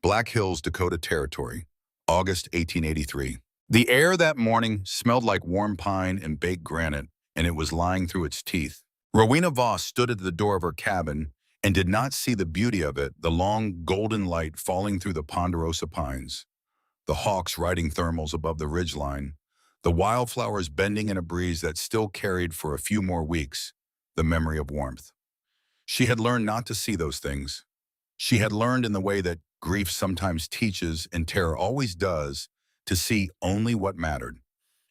Black Hills, Dakota Territory, August 1883. The air that morning smelled like warm pine and baked granite, and it was lying through its teeth. Rowena Voss stood at the door of her cabin and did not see the beauty of it, the long golden light falling through the ponderosa pines, the hawks riding thermals above the ridgeline, the wildflowers bending in a breeze that still carried for a few more weeks the memory of warmth. She had learned not to see those things. She had learned in the way that grief sometimes teaches and terror always does to see only what mattered.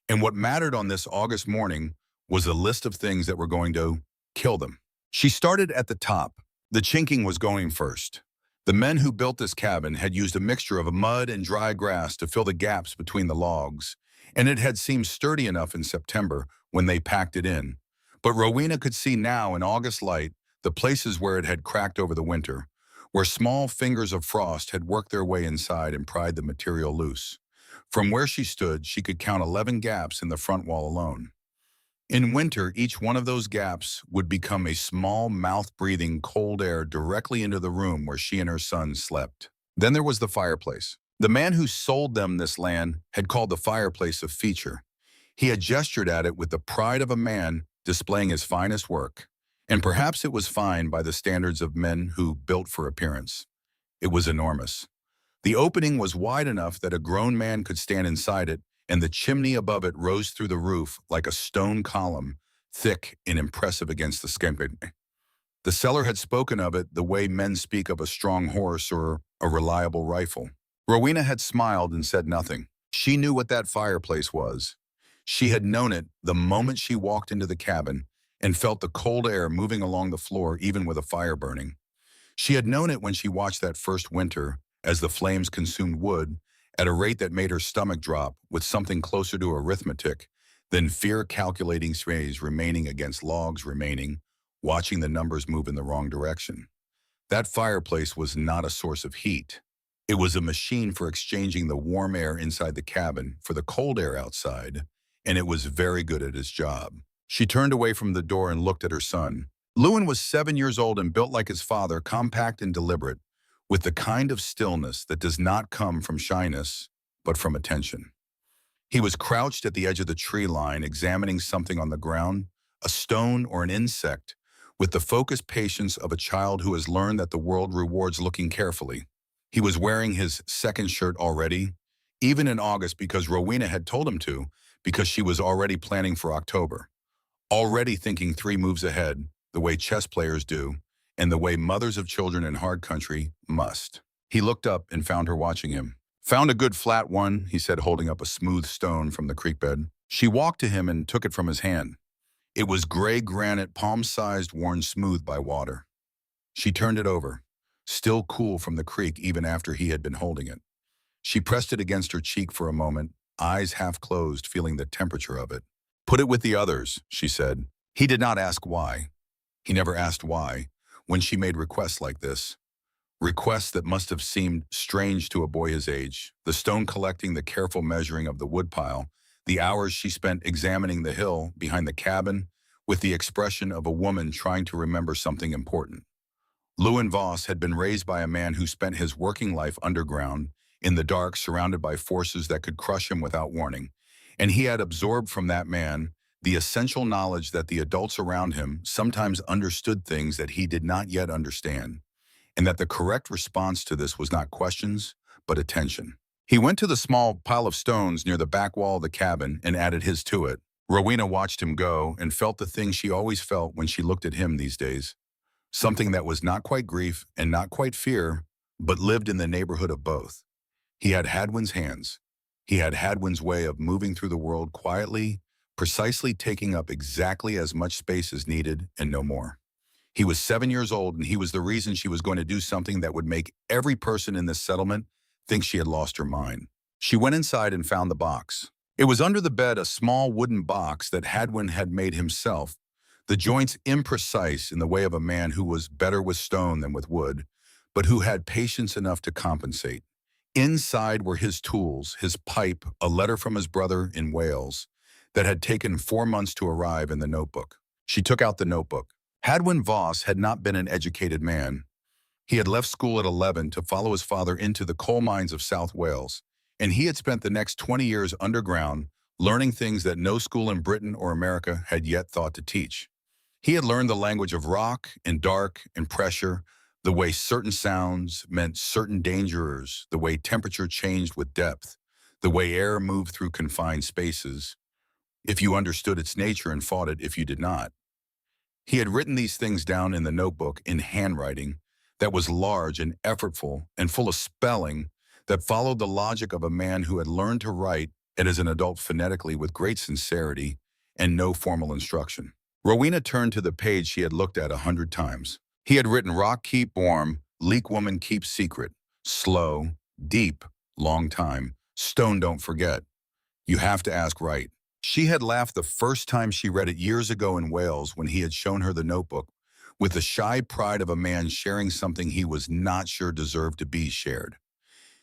And what mattered on this August morning was a list of things that were going to kill them. She started at the top. The chinking was going first. The men who built this cabin had used a mixture of mud and dry grass to fill the gaps between the logs, and it had seemed sturdy enough in September when they packed it in. But Rowena could see now in August light the places where it had cracked over the winter, where small fingers of frost had worked their way inside and pried the material loose. From where she stood, she could count 11 gaps in the front wall alone. In winter, each one of those gaps would become a small mouth-breathing cold air directly into the room where she and her son slept. Then there was the fireplace. The man who sold them this land had called the fireplace a feature. He had gestured at it with the pride of a man displaying his finest work. And perhaps it was fine by the standards of men who built for appearance. It was enormous. The opening was wide enough that a grown man could stand inside it, and the chimney above it rose through the roof like a stone column, thick and impressive against the skimping. The seller had spoken of it the way men speak of a strong horse or a reliable rifle. Rowena had smiled and said nothing. She knew what that fireplace was. She had known it the moment she walked into the cabin and felt the cold air moving along the floor even with a fire burning. She had known it when she watched that first winter as the flames consumed wood at a rate that made her stomach drop with something closer to arithmetic than fear calculating strays remaining against logs remaining, watching the numbers move in the wrong direction. That fireplace was not a source of heat. It was a machine for exchanging the warm air inside the cabin for the cold air outside, and it was very good at its job. She turned away from the door and looked at her son. Lewin was 7 years old and built like his father, compact and deliberate, with the kind of stillness that does not come from shyness, but from attention. He was crouched at the edge of the tree line, examining something on the ground, a stone or an insect, with the focused patience of a child who has learned that the world rewards looking carefully. He was wearing his second shirt already, even in August because Rowena had told him to, because she was already planning for October. Already thinking 3 moves ahead, the way chess players do, and the way mothers of children in hard country must. He looked up and found her watching him. "Found a good flat one," he said, holding up a smooth stone from the creek bed. She walked to him and took it from his hand. It was gray granite, palm-sized, worn smooth by water. She turned it over, still cool from the creek even after he had been holding it. She pressed it against her cheek for a moment, eyes half closed, feeling the temperature of it. "Put it with the others," she said. He did not ask why. He never asked why when she made requests like this. Requests that must have seemed strange to a boy his age. The stone collecting, the careful measuring of the woodpile, the hours she spent examining the hill behind the cabin with the expression of a woman trying to remember something important. Lewin Voss had been raised by a man who spent his working life underground, in the dark, surrounded by forces that could crush him without warning. And he had absorbed from that man the essential knowledge that the adults around him sometimes understood things that he did not yet understand, and that the correct response to this was not questions, but attention. He went to the small pile of stones near the back wall of the cabin and added his to it. Rowena watched him go and felt the thing she always felt when she looked at him these days. Something that was not quite grief and not quite fear, but lived in the neighborhood of both. He had Hadwin's hands. He had Hadwin's way of moving through the world quietly, precisely taking up exactly as much space as needed and no more. He was 7 years old, and he was the reason she was going to do something that would make every person in this settlement think she had lost her mind. She went inside and found the box. It was under the bed, a small wooden box that Hadwin had made himself, the joints imprecise in the way of a man who was better with stone than with wood, but who had patience enough to compensate. Inside were his tools, his pipe, a letter from his brother in Wales that had taken 4 months to arrive, in the notebook. She took out the notebook. Hadwin Voss had not been an educated man. He had left school at 11 to follow his father into the coal mines of South Wales, and he had spent the next 20 years underground, learning things that no school in Britain or America had yet thought to teach. He had learned the language of rock and dark and pressure, the way certain sounds meant certain dangers, the way temperature changed with depth, the way air moved through confined spaces, if you understood its nature and fought it if you did not. He had written these things down in the notebook in handwriting that was large and effortful and full of spelling that followed the logic of a man who had learned to write it as an adult phonetically with great sincerity and no formal instruction. Rowena turned to the page she had looked at 100 times. He had written rock keep warm, leak woman keep secret, slow, deep, long time, stone don't forget. You have to ask right. She had laughed the first time she read it years ago in Wales when he had shown her the notebook, with the shy pride of a man sharing something he was not sure deserved to be shared.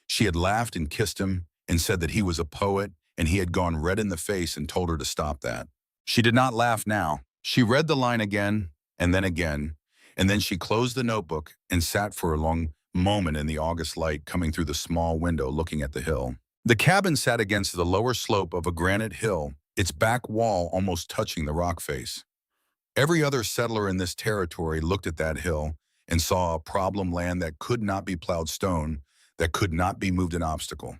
She had laughed and kissed him and said that he was a poet, and he had gone red in the face and told her to stop that. She did not laugh now. She read the line again, and then she closed the notebook and sat for a long moment in the August light coming through the small window looking at the hill. The cabin sat against the lower slope of a granite hill, its back wall almost touching the rock face. Every other settler in this territory looked at that hill and saw a problem land that could not be plowed stone, that could not be moved an obstacle.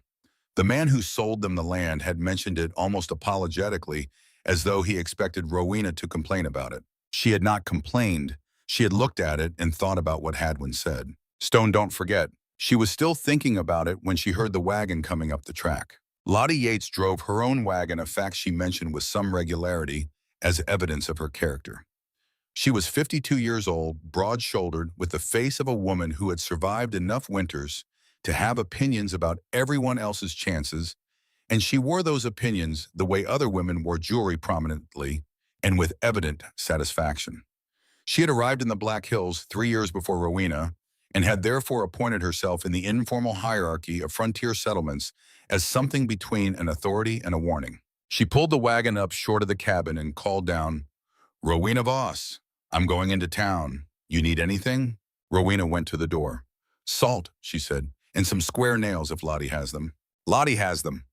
The man who sold them the land had mentioned it almost apologetically, as though he expected Rowena to complain about it. She had not complained. She had looked at it and thought about what Hadwin said. Stone don't forget. She was still thinking about it when she heard the wagon coming up the track. Lottie Yates drove her own wagon, a fact she mentioned with some regularity as evidence of her character. She was 52 years old, broad-shouldered, with the face of a woman who had survived enough winters to have opinions about everyone else's chances, and she wore those opinions the way other women wore jewelry, prominently and with evident satisfaction. She had arrived in the Black Hills 3 years before Rowena, and had therefore appointed herself in the informal hierarchy of frontier settlements as something between an authority and a warning. She pulled the wagon up short of the cabin and called down, "Rowena Voss, I'm going into town. You need anything?" Rowena went to the door. "Salt," she said, "and some square nails if Lottie has them." Lottie has them.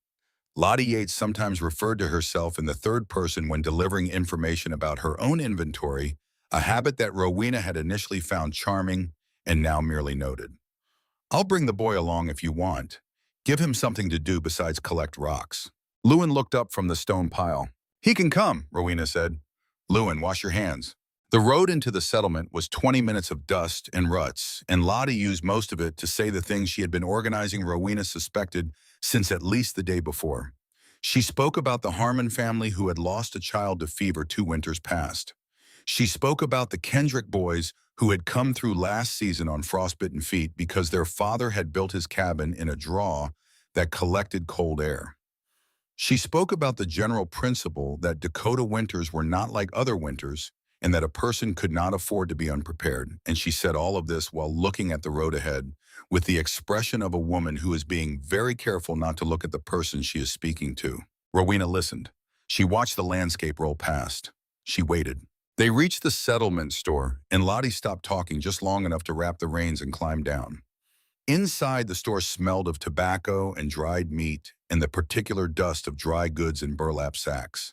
Lottie Yates sometimes referred to herself in the third person when delivering information about her own inventory, a habit that Rowena had initially found charming and now merely noted. "I'll bring the boy along if you want. Give him something to do besides collect rocks." Lewin looked up from the stone pile. "He can come," Rowena said. "Lewin, wash your hands." The road into the settlement was 20 minutes of dust and ruts, and Lottie used most of it to say the things she had been organizing Rowena suspected since at least the day before. She spoke about the Harmon family who had lost a child to fever 2 winters past. She spoke about the Kendrick boys who had come through last season on frostbitten feet because their father had built his cabin in a draw that collected cold air. She spoke about the general principle that Dakota winters were not like other winters and that a person could not afford to be unprepared, and she said all of this while looking at the road ahead with the expression of a woman who is being very careful not to look at the person she is speaking to. Rowena listened. She watched the landscape roll past. She waited. They reached the settlement store, and Lottie stopped talking just long enough to wrap the reins and climb down. Inside, the store smelled of tobacco and dried meat and the particular dust of dry goods in burlap sacks.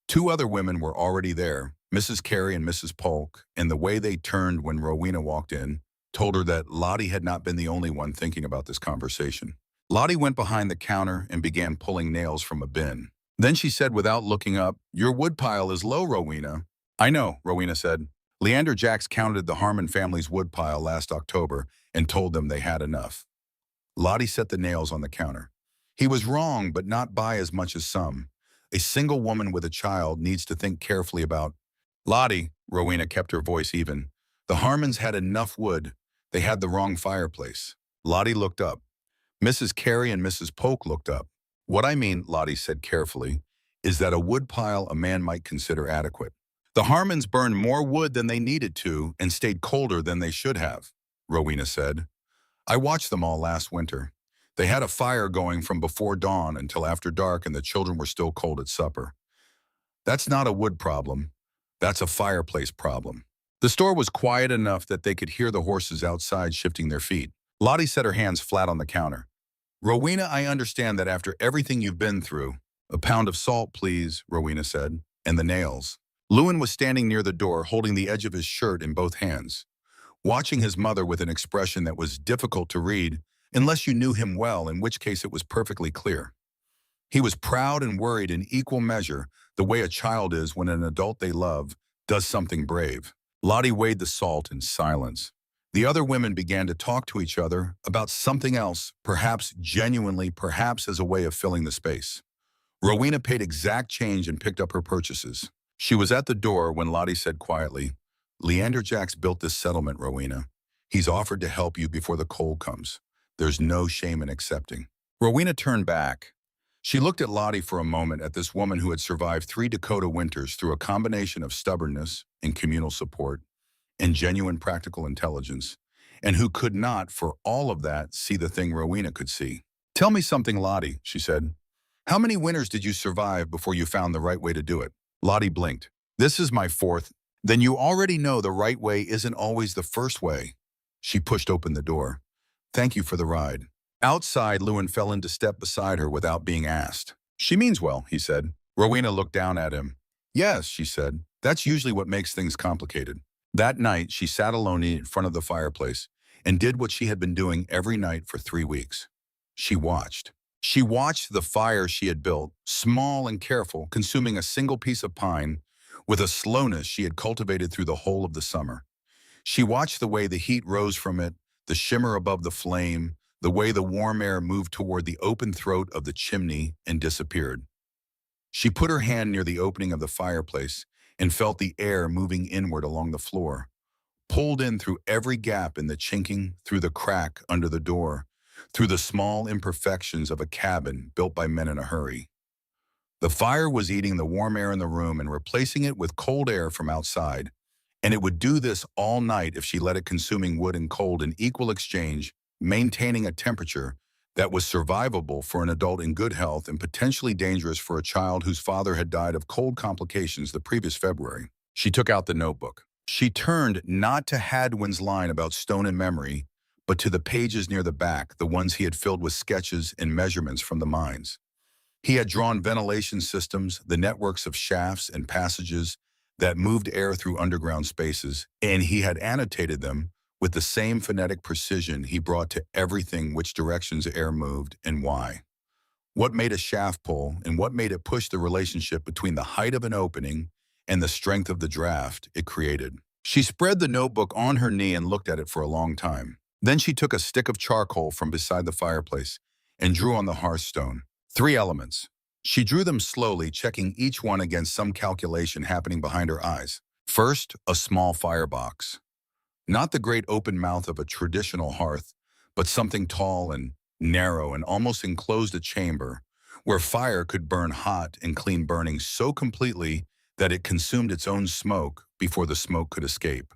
2 other women were already there, Mrs. Carey and Mrs. Polk, and the way they turned when Rowena walked in told her that Lottie had not been the only one thinking about this conversation. Lottie went behind the counter and began pulling nails from a bin. Then she said without looking up, "Your woodpile is low, Rowena." "I know," Rowena said. "Leander Jacks counted the Harmon family's woodpile last October and told them they had enough." Lottie set the nails on the counter. "He was wrong, but not by as much as some. A single woman with a child needs to think carefully about—" "Lottie," Rowena kept her voice even, "the Harmons had enough wood. They had the wrong fireplace." Lottie looked up. Mrs. Carey and Mrs. Polk looked up. "What I mean," Lottie said carefully, "is that a woodpile a man might consider adequate. The Harmons burned more wood than they needed to and stayed colder than they should have," Rowena said. "I watched them all last winter. They had a fire going from before dawn until after dark, and the children were still cold at supper. That's not a wood problem. That's a fireplace problem." The store was quiet enough that they could hear the horses outside shifting their feet. Lottie set her hands flat on the counter. "Rowena, I understand that after everything you've been through." "A pound of salt, please," Rowena said. "And the nails." Lewin was standing near the door, holding the edge of his shirt in both hands, watching his mother with an expression that was difficult to read, unless you knew him well, in which case it was perfectly clear. He was proud and worried in equal measure, the way a child is when an adult they love does something brave. Lottie weighed the salt in silence. The other women began to talk to each other about something else, perhaps genuinely, perhaps as a way of filling the space. Rowena paid exact change and picked up her purchases. She was at the door when Lottie said quietly, "Leander Jacks built this settlement, Rowena. He's offered to help you before the cold comes. There's no shame in accepting." Rowena turned back. She looked at Lottie for a moment, at this woman who had survived 3 Dakota winters through a combination of stubbornness and communal support and genuine practical intelligence, and who could not, for all of that, see the thing Rowena could see. "Tell me something, Lottie," she said. "How many winters did you survive before you found the right way to do it?" Lottie blinked. "This is my 4th. "Then you already know the right way isn't always the first way." She pushed open the door. "Thank you for the ride." Outside, Lewin fell into step beside her without being asked. "She means well," he said. Rowena looked down at him. "Yes," she said. "That's usually what makes things complicated." That night, she sat alone in front of the fireplace and did what she had been doing every night for 3 weeks. She watched. She watched the fire she had built, small and careful, consuming a single piece of pine with a slowness she had cultivated through the whole of the summer. She watched the way the heat rose from it, the shimmer above the flame, the way the warm air moved toward the open throat of the chimney and disappeared. She put her hand near the opening of the fireplace and felt the air moving inward along the floor, pulled in through every gap in the chinking, through the crack under the door, through the small imperfections of a cabin built by men in a hurry. The fire was eating the warm air in the room and replacing it with cold air from outside, and it would do this all night if she let it, consuming wood and cold in equal exchange, maintaining a temperature that was survivable for an adult in good health and potentially dangerous for a child whose father had died of cold complications the previous February. She took out the notebook. She turned not to Hadwin's line about stone and memory, but to the pages near the back, the ones he had filled with sketches and measurements from the mines. He had drawn ventilation systems, the networks of shafts and passages that moved air through underground spaces, and he had annotated them with the same phonetic precision he brought to everything: which directions air moved and why. What made a shaft pull and what made it push, the relationship between the height of an opening and the strength of the draft it created. She spread the notebook on her knee and looked at it for a long time. Then she took a stick of charcoal from beside the fireplace and drew on the hearthstone. 3 elements. She drew them slowly, checking each one against some calculation happening behind her eyes. First, a small firebox. Not the great open mouth of a traditional hearth, but something tall and narrow and almost enclosed a chamber where fire could burn hot and clean, burning so completely that it consumed its own smoke before the smoke could escape.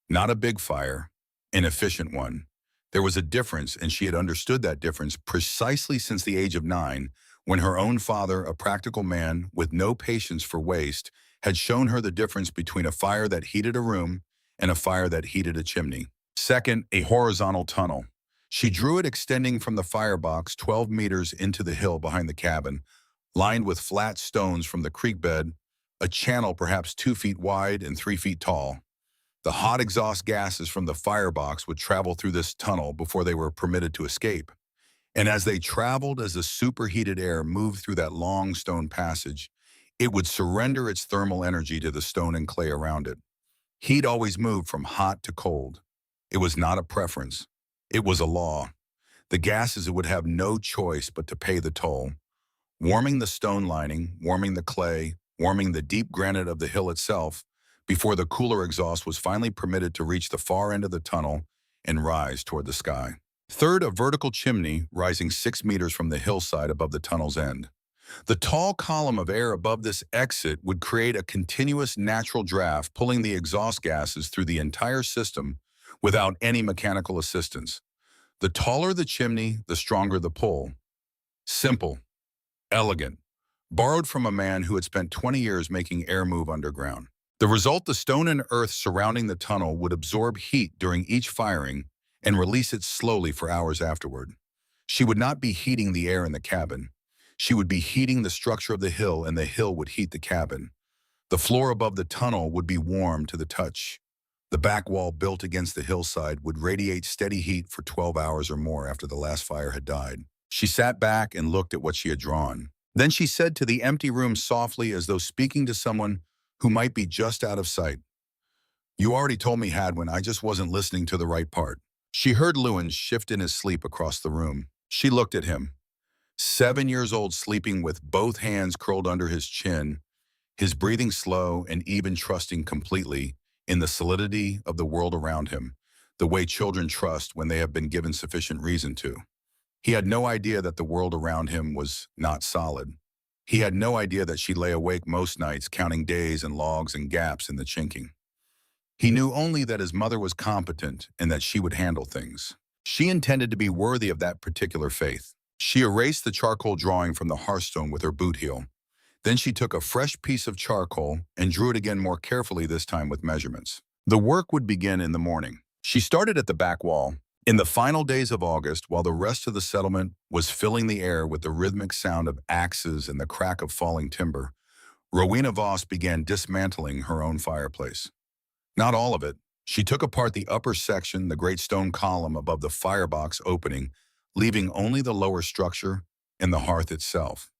Not a big fire, an efficient one. There was a difference, and she had understood that difference precisely since the age of 9, when her own father, a practical man with no patience for waste, had shown her the difference between a fire that heated a room and a fire that heated a chimney. Second, a horizontal tunnel. She drew it extending from the firebox 12 meters into the hill behind the cabin, lined with flat stones from the creek bed, a channel perhaps 2 feet wide and 3 feet tall. The hot exhaust gases from the firebox would travel through this tunnel before they were permitted to escape. And as they traveled, as the superheated air moved through that long stone passage, it would surrender its thermal energy to the stone and clay around it. Heat always moved from hot to cold. It was not a preference. It was a law. The gases would have no choice but to pay the toll, warming the stone lining, warming the clay, warming the deep granite of the hill itself, before the cooler exhaust was finally permitted to reach the far end of the tunnel and rise toward the sky. Third, a vertical chimney rising 6 meters from the hillside above the tunnel's end. The tall column of air above this exit would create a continuous natural draft, pulling the exhaust gases through the entire system without any mechanical assistance. The taller the chimney, the stronger the pull. Simple, elegant, borrowed from a man who had spent 20 years making air move underground. The result, the stone and earth surrounding the tunnel would absorb heat during each firing and release it slowly for hours afterward. She would not be heating the air in the cabin. She would be heating the structure of the hill, and the hill would heat the cabin. The floor above the tunnel would be warm to the touch. The back wall built against the hillside would radiate steady heat for 12 hours or more after the last fire had died. She sat back and looked at what she had drawn. Then she said to the empty room softly, as though speaking to someone who might be just out of sight, "You already told me, Hadwin, I just wasn't listening to the right part." She heard Lewin shift in his sleep across the room. She looked at him. 7 years old, sleeping with both hands curled under his chin, his breathing slow and even, trusting completely in the solidity of the world around him, the way children trust when they have been given sufficient reason to. He had no idea that the world around him was not solid. He had no idea that she lay awake most nights counting days and logs and gaps in the chinking. He knew only that his mother was competent and that she would handle things. She intended to be worthy of that particular faith. She erased the charcoal drawing from the hearthstone with her boot heel. Then she took a fresh piece of charcoal and drew it again, more carefully this time with measurements. The work would begin in the morning. She started at the back wall. In the final days of August, while the rest of the settlement was filling the air with the rhythmic sound of axes and the crack of falling timber, Rowena Voss began dismantling her own fireplace. Not all of it. She took apart the upper section, the great stone column above the firebox opening, leaving only the lower structure and the hearth itself.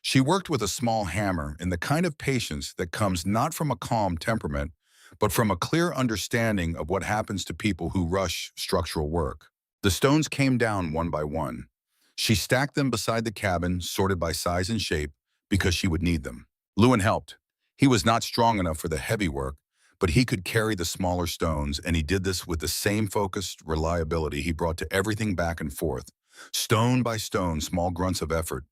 She worked with a small hammer in the kind of patience that comes not from a calm temperament, but from a clear understanding of what happens to people who rush structural work. The stones came down one by one. She stacked them beside the cabin, sorted by size and shape, because she would need them. Lewin helped. He was not strong enough for the heavy work, but he could carry the smaller stones, and he did this with the same focused reliability he brought to everything back and forth. Stone by stone, small grunts of effort,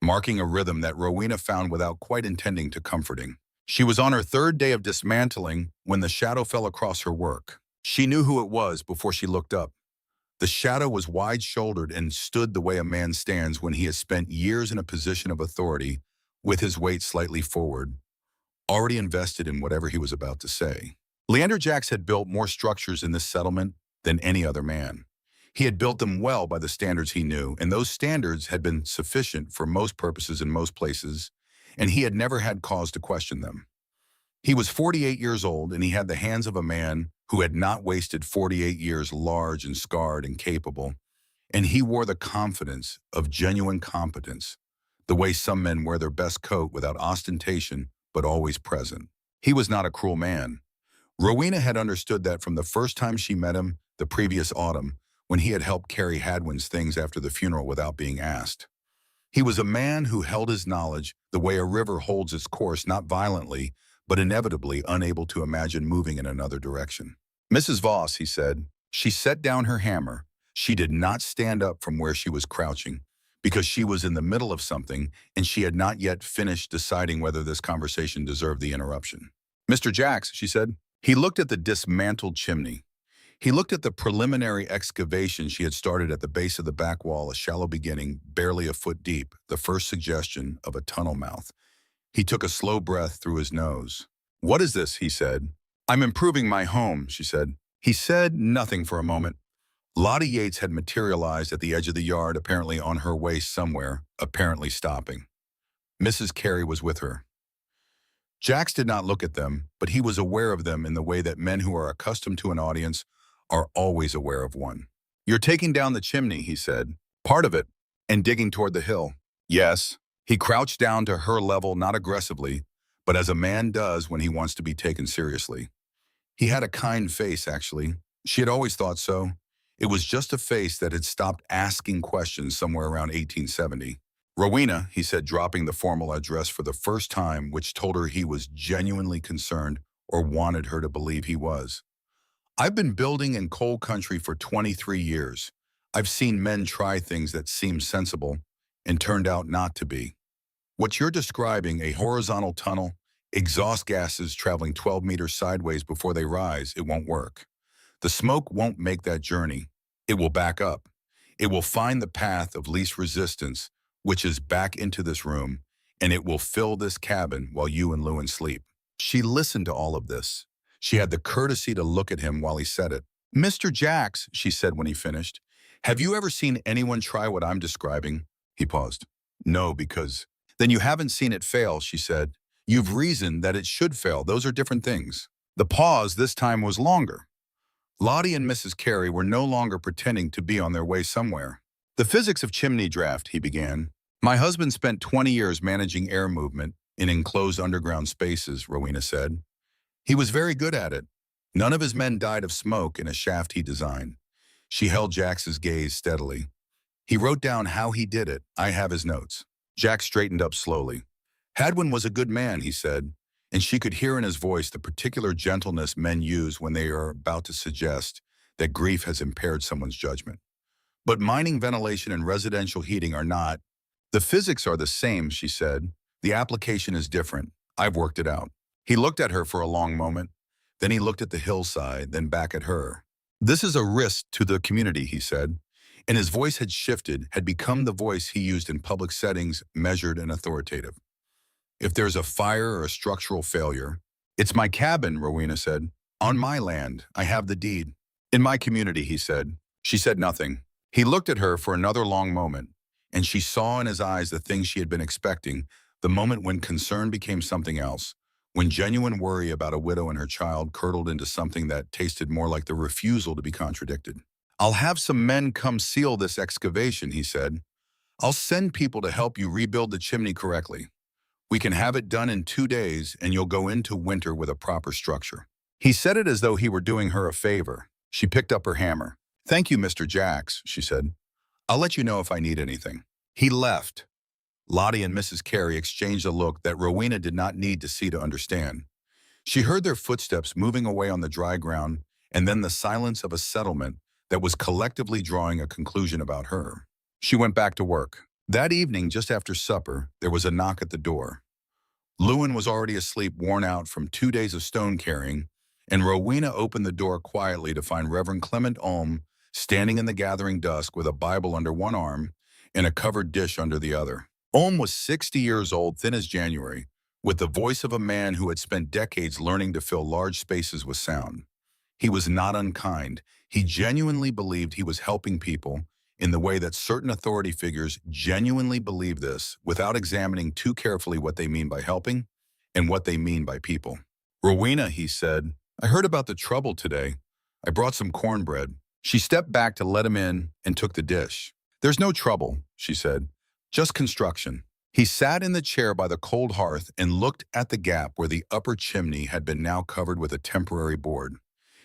marking a rhythm that Rowena found without quite intending to comforting. She was on her third day of dismantling when the shadow fell across her work. She knew who it was before she looked up. The shadow was wide-shouldered and stood the way a man stands when he has spent years in a position of authority, with his weight slightly forward, already invested in whatever he was about to say. Leander Jacks had built more structures in this settlement than any other man. He had built them well by the standards he knew, and those standards had been sufficient for most purposes in most places, and he had never had cause to question them. He was 48 years old, and he had the hands of a man who had not wasted 48 years, large and scarred and capable, and he wore the confidence of genuine competence, the way some men wear their best coat without ostentation but always present. He was not a cruel man. Rowena had understood that from the first time she met him the previous autumn, when he had helped carry Hadwin's things after the funeral without being asked. He was a man who held his knowledge the way a river holds its course, not violently, but inevitably unable to imagine moving in another direction. "Mrs. Voss," he said. She set down her hammer. She did not stand up from where she was crouching, because she was in the middle of something, and she had not yet finished deciding whether this conversation deserved the interruption. "Mr. Jacks," she said. He looked at the dismantled chimney. He looked at the preliminary excavation she had started at the base of the back wall, a shallow beginning, barely a foot deep, the first suggestion of a tunnel mouth. He took a slow breath through his nose. "What is this?" he said. "I'm improving my home," she said. He said nothing for a moment. Lottie Yates had materialized at the edge of the yard, apparently on her way somewhere, apparently stopping. Mrs. Carey was with her. Jacks did not look at them, but he was aware of them in the way that men who are accustomed to an audience are always aware of one. "You're taking down the chimney," he said. "Part of it, and digging toward the hill." "Yes." He crouched down to her level, not aggressively, but as a man does when he wants to be taken seriously. He had a kind face, actually. She had always thought so. It was just a face that had stopped asking questions somewhere around 1870. "Rowena," he said, dropping the formal address for the first time, which told her he was genuinely concerned, or wanted her to believe he was. "I've been building in coal country for 23 years. I've seen men try things that seemed sensible and turned out not to be. What you're describing, a horizontal tunnel, exhaust gases traveling 12 meters sideways before they rise, it won't work. The smoke won't make that journey. It will back up. It will find the path of least resistance, which is back into this room, and it will fill this cabin while you and Lewin sleep. She listened to all of this. She had the courtesy to look at him while he said it. Mr. Jacks, she said when he finished, have you ever seen anyone try what I'm describing? He paused. No, because... Then you haven't seen it fail, she said. You've reasoned that it should fail. Those are different things. The pause this time was longer. Lottie and Mrs. Carey were no longer pretending to be on their way somewhere. The physics of chimney draft, he began. My husband spent 20 years managing air movement in enclosed underground spaces, Rowena said. He was very good at it. None of his men died of smoke in a shaft he designed. She held Jax's gaze steadily. He wrote down how he did it. I have his notes. Jack straightened up slowly. Hadwin was a good man, he said, and she could hear in his voice the particular gentleness men use when they are about to suggest that grief has impaired someone's judgment. But mining, ventilation, and residential heating are not. The physics are the same, she said. The application is different. I've worked it out. He looked at her for a long moment. Then he looked at the hillside, then back at her. This is a risk to the community, he said. And his voice had shifted, had become the voice he used in public settings, measured and authoritative. If there's a fire or a structural failure, it's my cabin, Rowena said. On my land, I have the deed. In my community, he said. She said nothing. He looked at her for another long moment, and she saw in his eyes the thing she had been expecting, the moment when concern became something else, when genuine worry about a widow and her child curdled into something that tasted more like the refusal to be contradicted. I'll have some men come seal this excavation, he said. I'll send people to help you rebuild the chimney correctly. We can have it done in 2 days, and you'll go into winter with a proper structure. He said it as though he were doing her a favor. She picked up her hammer. Thank you, Mr. Jacks, she said. I'll let you know if I need anything. He left. Lottie and Mrs. Carey exchanged a look that Rowena did not need to see to understand. She heard their footsteps moving away on the dry ground, and then the silence of a settlement that was collectively drawing a conclusion about her. She went back to work. That evening, just after supper, there was a knock at the door. Lewin was already asleep, worn out from 2 days of stone carrying, and Rowena opened the door quietly to find Reverend Clement Ohm standing in the gathering dusk with a Bible under one arm and a covered dish under the other. Ohm was 60 years old, thin as January, with the voice of a man who had spent decades learning to fill large spaces with sound. He was not unkind. He genuinely believed he was helping people in the way that certain authority figures genuinely believe this, without examining too carefully what they mean by helping and what they mean by people. Rowena, he said, I heard about the trouble today. I brought some cornbread. She stepped back to let him in and took the dish. There's no trouble, she said, just construction. He sat in the chair by the cold hearth and looked at the gap where the upper chimney had been now covered with a temporary board.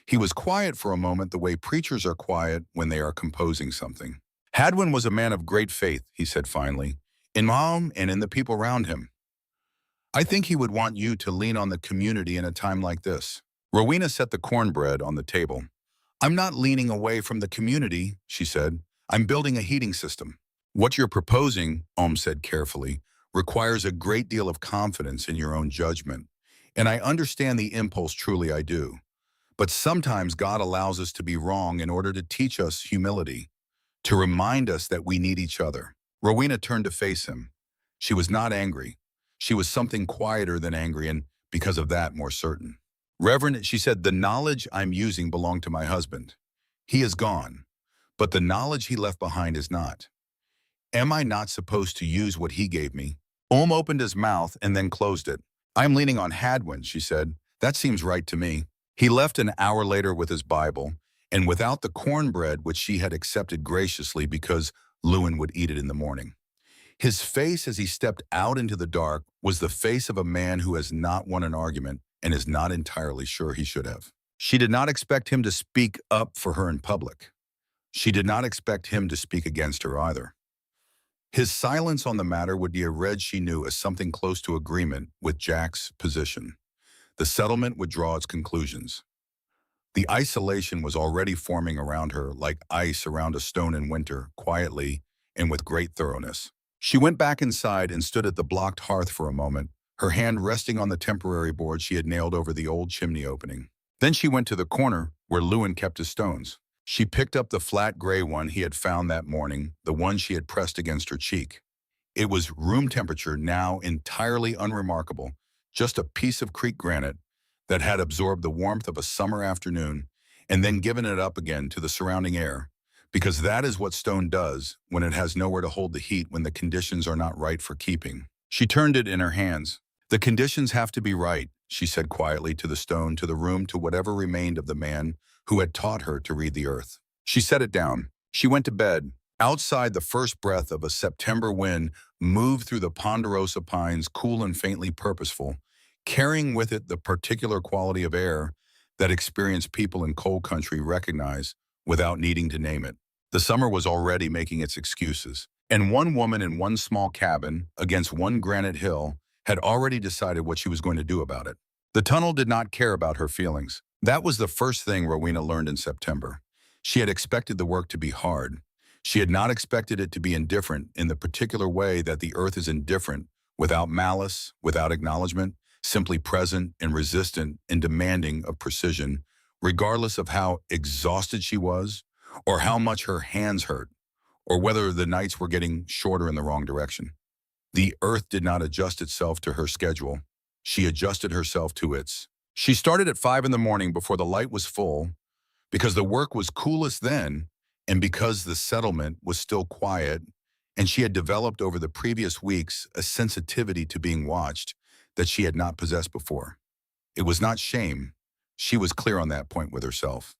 He was quiet for a moment the way preachers are quiet when they are composing something. Hadwin was a man of great faith, he said finally, in Mom and in the people around him. I think he would want you to lean on the community in a time like this. Rowena set the cornbread on the table. I'm not leaning away from the community, she said. I'm building a heating system. What you're proposing, Ohm said carefully, requires a great deal of confidence in your own judgment. And I understand the impulse, truly I do. But sometimes God allows us to be wrong in order to teach us humility, to remind us that we need each other. Rowena turned to face him. She was not angry. She was something quieter than angry, and because of that, more certain. Reverend, she said, the knowledge I'm using belonged to my husband. He is gone, but the knowledge he left behind is not. Am I not supposed to use what he gave me? Ohm opened his mouth and then closed it. I'm leaning on Hadwin, she said. That seems right to me. He left an hour later with his Bible, and without the cornbread which she had accepted graciously because Lewin would eat it in the morning. His face as he stepped out into the dark was the face of a man who has not won an argument and is not entirely sure he should have. She did not expect him to speak up for her in public. She did not expect him to speak against her either. His silence on the matter would be read, she knew, as something close to agreement with Jack's position. The settlement would draw its conclusions. The isolation was already forming around her like ice around a stone in winter, quietly and with great thoroughness. She went back inside and stood at the blocked hearth for a moment, her hand resting on the temporary board she had nailed over the old chimney opening. Then she went to the corner where Lewin kept his stones. She picked up the flat gray one he had found that morning, the one she had pressed against her cheek. It was room temperature now, entirely unremarkable, just a piece of creek granite that had absorbed the warmth of a summer afternoon and then given it up again to the surrounding air, because that is what stone does when it has nowhere to hold the heat when the conditions are not right for keeping. She turned it in her hands. "The conditions have to be right," she said quietly to the stone, to the room, to whatever remained of the man who had taught her to read the earth. She set it down. She went to bed. Outside, the first breath of a September wind moved through the ponderosa pines, cool and faintly purposeful, carrying with it the particular quality of air that experienced people in coal country recognize without needing to name it. The summer was already making its excuses, and one woman in one small cabin against one granite hill had already decided what she was going to do about it. The tunnel did not care about her feelings. That was the first thing Rowena learned in September. She had expected the work to be hard. She had not expected it to be indifferent in the particular way that the earth is indifferent, without malice, without acknowledgement, simply present and resistant and demanding of precision, regardless of how exhausted she was, or how much her hands hurt, or whether the nights were getting shorter in the wrong direction. The earth did not adjust itself to her schedule. She adjusted herself to its. She started at 5 in the morning before the light was full, because the work was coolest then, and because the settlement was still quiet, and she had developed over the previous weeks a sensitivity to being watched that she had not possessed before. It was not shame. She was clear on that point with herself.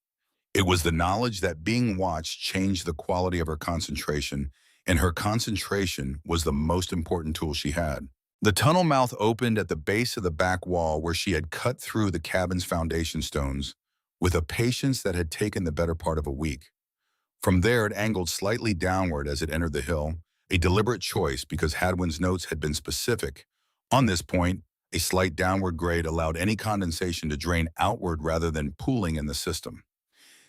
It was the knowledge that being watched changed the quality of her concentration, and her concentration was the most important tool she had. The tunnel mouth opened at the base of the back wall where she had cut through the cabin's foundation stones with a patience that had taken the better part of a week. From there, it angled slightly downward as it entered the hill, a deliberate choice because Hadwin's notes had been specific. On this point, a slight downward grade allowed any condensation to drain outward rather than pooling in the system.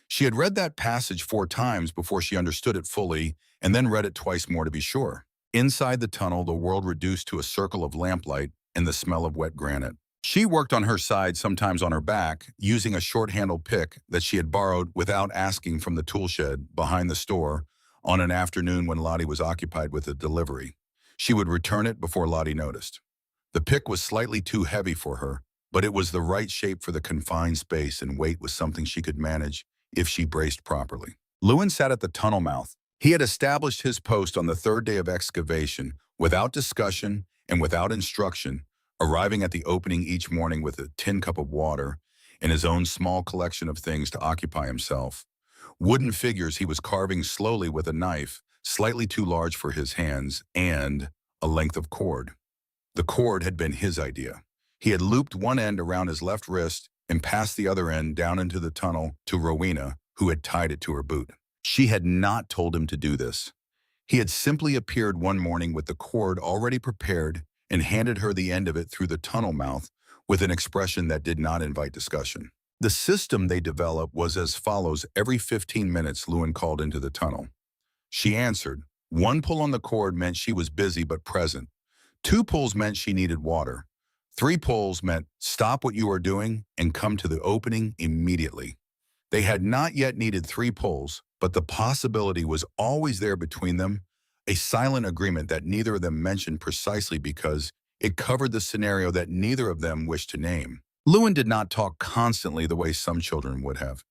She had read that passage 4 times before she understood it fully, and then read it twice more to be sure. Inside the tunnel, the world reduced to a circle of lamplight and the smell of wet granite. She worked on her side, sometimes on her back, using a short-handled pick that she had borrowed without asking from the tool shed behind the store on an afternoon when Lottie was occupied with a delivery. She would return it before Lottie noticed. The pick was slightly too heavy for her, but it was the right shape for the confined space, and weight was something she could manage if she braced properly. Lewin sat at the tunnel mouth. He had established his post on the 3rd day of excavation, without discussion and without instruction, arriving at the opening each morning with a tin cup of water and his own small collection of things to occupy himself. Wooden figures he was carving slowly with a knife, slightly too large for his hands, and a length of cord. The cord had been his idea. He had looped one end around his left wrist and passed the other end down into the tunnel to Rowena, who had tied it to her boot. She had not told him to do this. He had simply appeared one morning with the cord already prepared and handed her the end of it through the tunnel mouth with an expression that did not invite discussion. The system they developed was as follows. Every 15 minutes, Lewin called into the tunnel. She answered. 1 pull on the cord meant she was busy but present. 2 pulls meant she needed water. 3 pulls meant stop what you are doing and come to the opening immediately. They had not yet needed 3 pulls, but the possibility was always there between them, a silent agreement that neither of them mentioned precisely because it covered the scenario that neither of them wished to name. Lewin did not talk constantly the way some children would have.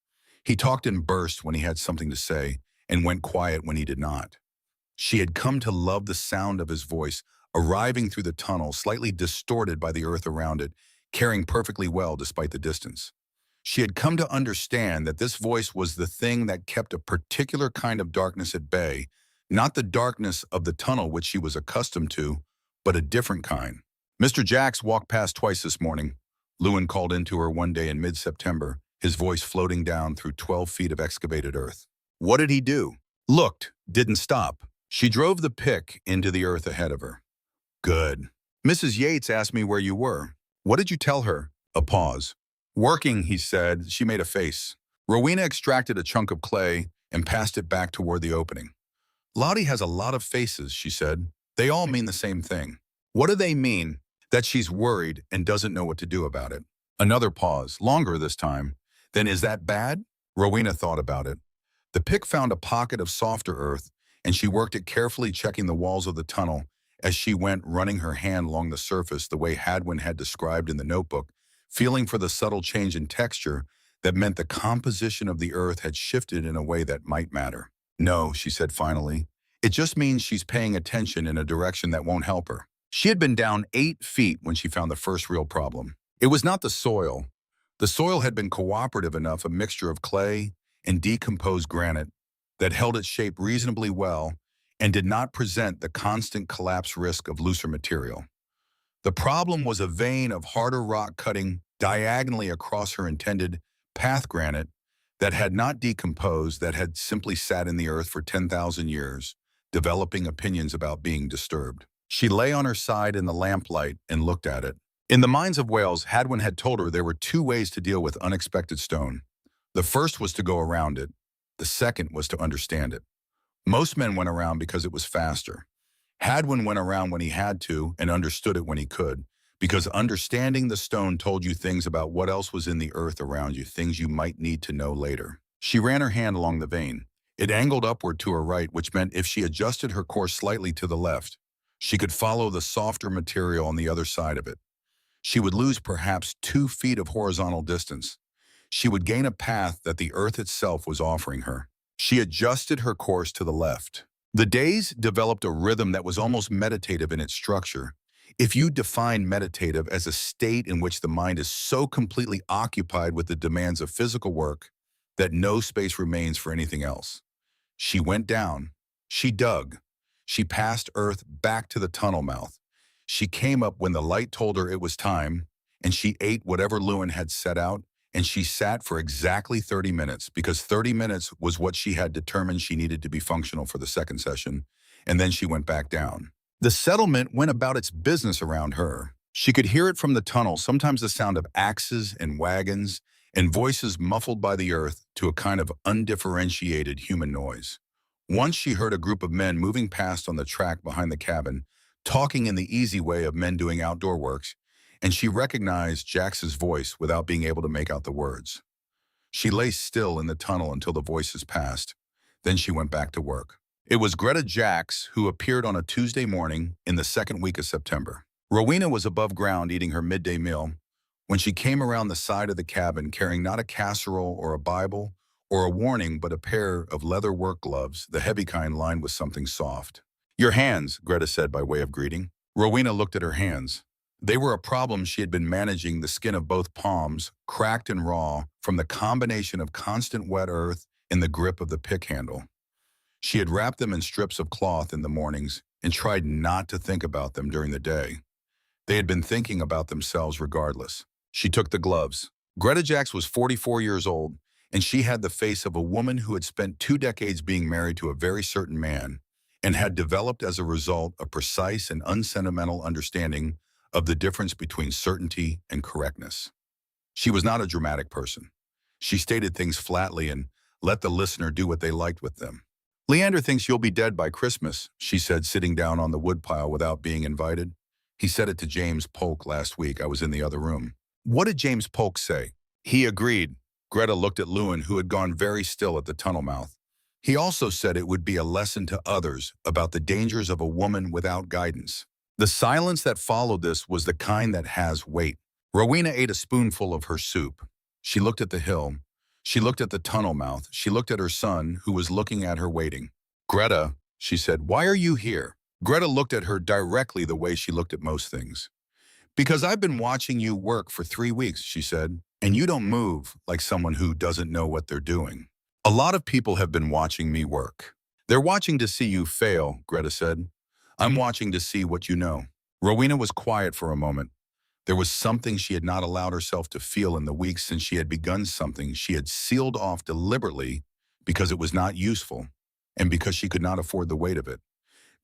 He talked in bursts when he had something to say and went quiet when he did not. She had come to love the sound of his voice, arriving through the tunnel, slightly distorted by the earth around it, carrying perfectly well despite the distance. She had come to understand that this voice was the thing that kept a particular kind of darkness at bay, not the darkness of the tunnel which she was accustomed to, but a different kind. "Mr. Jacks walked past twice this morning," Lewin called into her one day in mid-September, his voice floating down through 12 feet of excavated earth. "What did he do?" "Looked, didn't stop." She drove the pick into the earth ahead of her. "Good. Mrs. Yates asked me where you were. What did you tell her?" A pause. "Working," he said. She made a face. Rowena extracted a chunk of clay and passed it back toward the opening. "Lottie has a lot of faces," she said. "They all mean the same thing." "What do they mean?" "That she's worried and doesn't know what to do about it." Another pause, longer this time. "Then is that bad?" Rowena thought about it. The pick found a pocket of softer earth, and she worked it carefully, checking the walls of the tunnel as she went running her hand along the surface the way Hadwin had described in the notebook, feeling for the subtle change in texture that meant the composition of the earth had shifted in a way that might matter. No, she said finally. It just means she's paying attention in a direction that won't help her. She had been down 8 feet when she found the first real problem. It was not the soil. The soil had been cooperative enough, a mixture of clay and decomposed granite, that held its shape reasonably well and did not present the constant collapse risk of looser material. The problem was a vein of harder rock cutting diagonally across her intended path granite that had not decomposed, that had simply sat in the earth for 10,000 years, developing opinions about being disturbed. She lay on her side in the lamplight and looked at it. In the mines of Wales, Hadwin had told her there were 2 ways to deal with unexpected stone. The first was to go around it. The second was to understand it. Most men went around because it was faster. Hadwin went around when he had to and understood it when he could, because understanding the stone told you things about what else was in the earth around you, things you might need to know later. She ran her hand along the vein. It angled upward to her right, which meant if she adjusted her course slightly to the left, she could follow the softer material on the other side of it. She would lose perhaps 2 feet of horizontal distance. She would gain a path that the earth itself was offering her. She adjusted her course to the left. The days developed a rhythm that was almost meditative in its structure. If you define meditative as a state in which the mind is so completely occupied with the demands of physical work that no space remains for anything else. She went down. She dug. She passed Earth back to the tunnel mouth. She came up when the light told her it was time, and she ate whatever Lewin had set out, and she sat for exactly 30 minutes, because 30 minutes was what she had determined she needed to be functional for the second session, and then she went back down. The settlement went about its business around her. She could hear it from the tunnel, sometimes the sound of axes and wagons, and voices muffled by the earth to a kind of undifferentiated human noise. Once she heard a group of men moving past on the track behind the cabin, talking in the easy way of men doing outdoor works, and she recognized Jax's voice without being able to make out the words. She lay still in the tunnel until the voices passed. Then she went back to work. It was Greta Jax who appeared on a Tuesday morning in the second week of September. Rowena was above ground eating her midday meal when she came around the side of the cabin carrying not a casserole or a Bible or a warning, but a pair of leather work gloves, the heavy kind lined with something soft. "Your hands," Greta said by way of greeting. Rowena looked at her hands. They were a problem she had been managing, the skin of both palms, cracked and raw, from the combination of constant wet earth and the grip of the pick handle. She had wrapped them in strips of cloth in the mornings and tried not to think about them during the day. They had been thinking about themselves regardless. She took the gloves. Greta Jax was 44 years old, and she had the face of a woman who had spent 2 decades being married to a very certain man and had developed as a result a precise and unsentimental understanding of the difference between certainty and correctness. She was not a dramatic person. She stated things flatly and let the listener do what they liked with them. "Leander thinks you'll be dead by Christmas," she said, sitting down on the woodpile without being invited. "He said it to James Polk last week. I was in the other room." "What did James Polk say?" "He agreed." Greta looked at Lewin, who had gone very still at the tunnel mouth. "He also said it would be a lesson to others about the dangers of a woman without guidance." The silence that followed this was the kind that has weight. Rowena ate a spoonful of her soup. She looked at the hill. She looked at the tunnel mouth. She looked at her son, who was looking at her waiting. "Greta," she said, "why are you here?" Greta looked at her directly the way she looked at most things. "Because I've been watching you work for 3 weeks," she said, "and you don't move like someone who doesn't know what they're doing. A lot of people have been watching me work. They're watching to see you fail," Greta said. "I'm watching to see what you know." Rowena was quiet for a moment. There was something she had not allowed herself to feel in the weeks since she had begun something she had sealed off deliberately because it was not useful and because she could not afford the weight of it.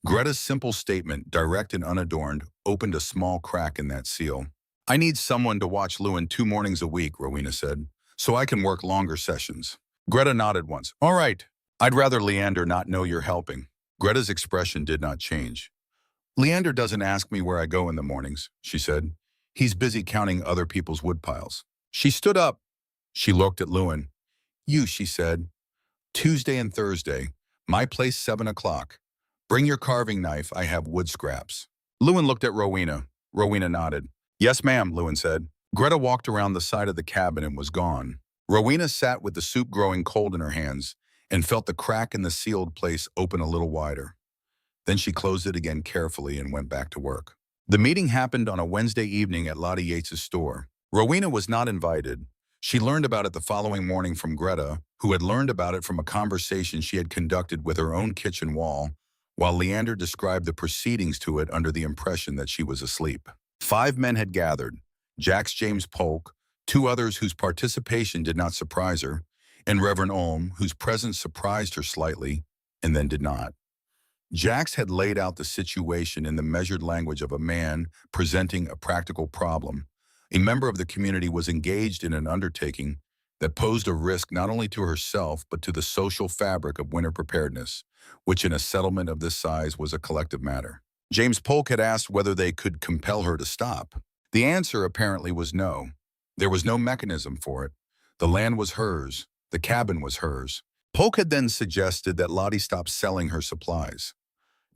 Greta's simple statement, direct and unadorned, opened a small crack in that seal. "I need someone to watch Lewin 2 mornings a week," Rowena said, "so I can work longer sessions." Greta nodded once. "All right. I'd rather Leander not know you're helping." Greta's expression did not change. "Leander doesn't ask me where I go in the mornings," she said. "He's busy counting other people's woodpiles." She stood up. She looked at Lewin. "You," she said. "Tuesday and Thursday. My place 7 o'clock. Bring your carving knife. I have wood scraps." Lewin looked at Rowena. Rowena nodded. Yes, ma'am, Lewin said. Greta walked around the side of the cabin and was gone. Rowena sat with the soup growing cold in her hands and felt the crack in the sealed place open a little wider. Then she closed it again carefully and went back to work. The meeting happened on a Wednesday evening at Lottie Yates's store. Rowena was not invited. She learned about it the following morning from Greta, who had learned about it from a conversation she had conducted with her own kitchen wall, while Leander described the proceedings to it under the impression that she was asleep. 5 men had gathered: Jax James Polk, 2 others whose participation did not surprise her, and Reverend Olm, whose presence surprised her slightly, and then did not. Jax had laid out the situation in the measured language of a man presenting a practical problem. A member of the community was engaged in an undertaking that posed a risk not only to herself but to the social fabric of winter preparedness, which in a settlement of this size was a collective matter. James Polk had asked whether they could compel her to stop. The answer apparently was no. There was no mechanism for it. The land was hers. The cabin was hers. Polk had then suggested that Lottie stop selling her supplies.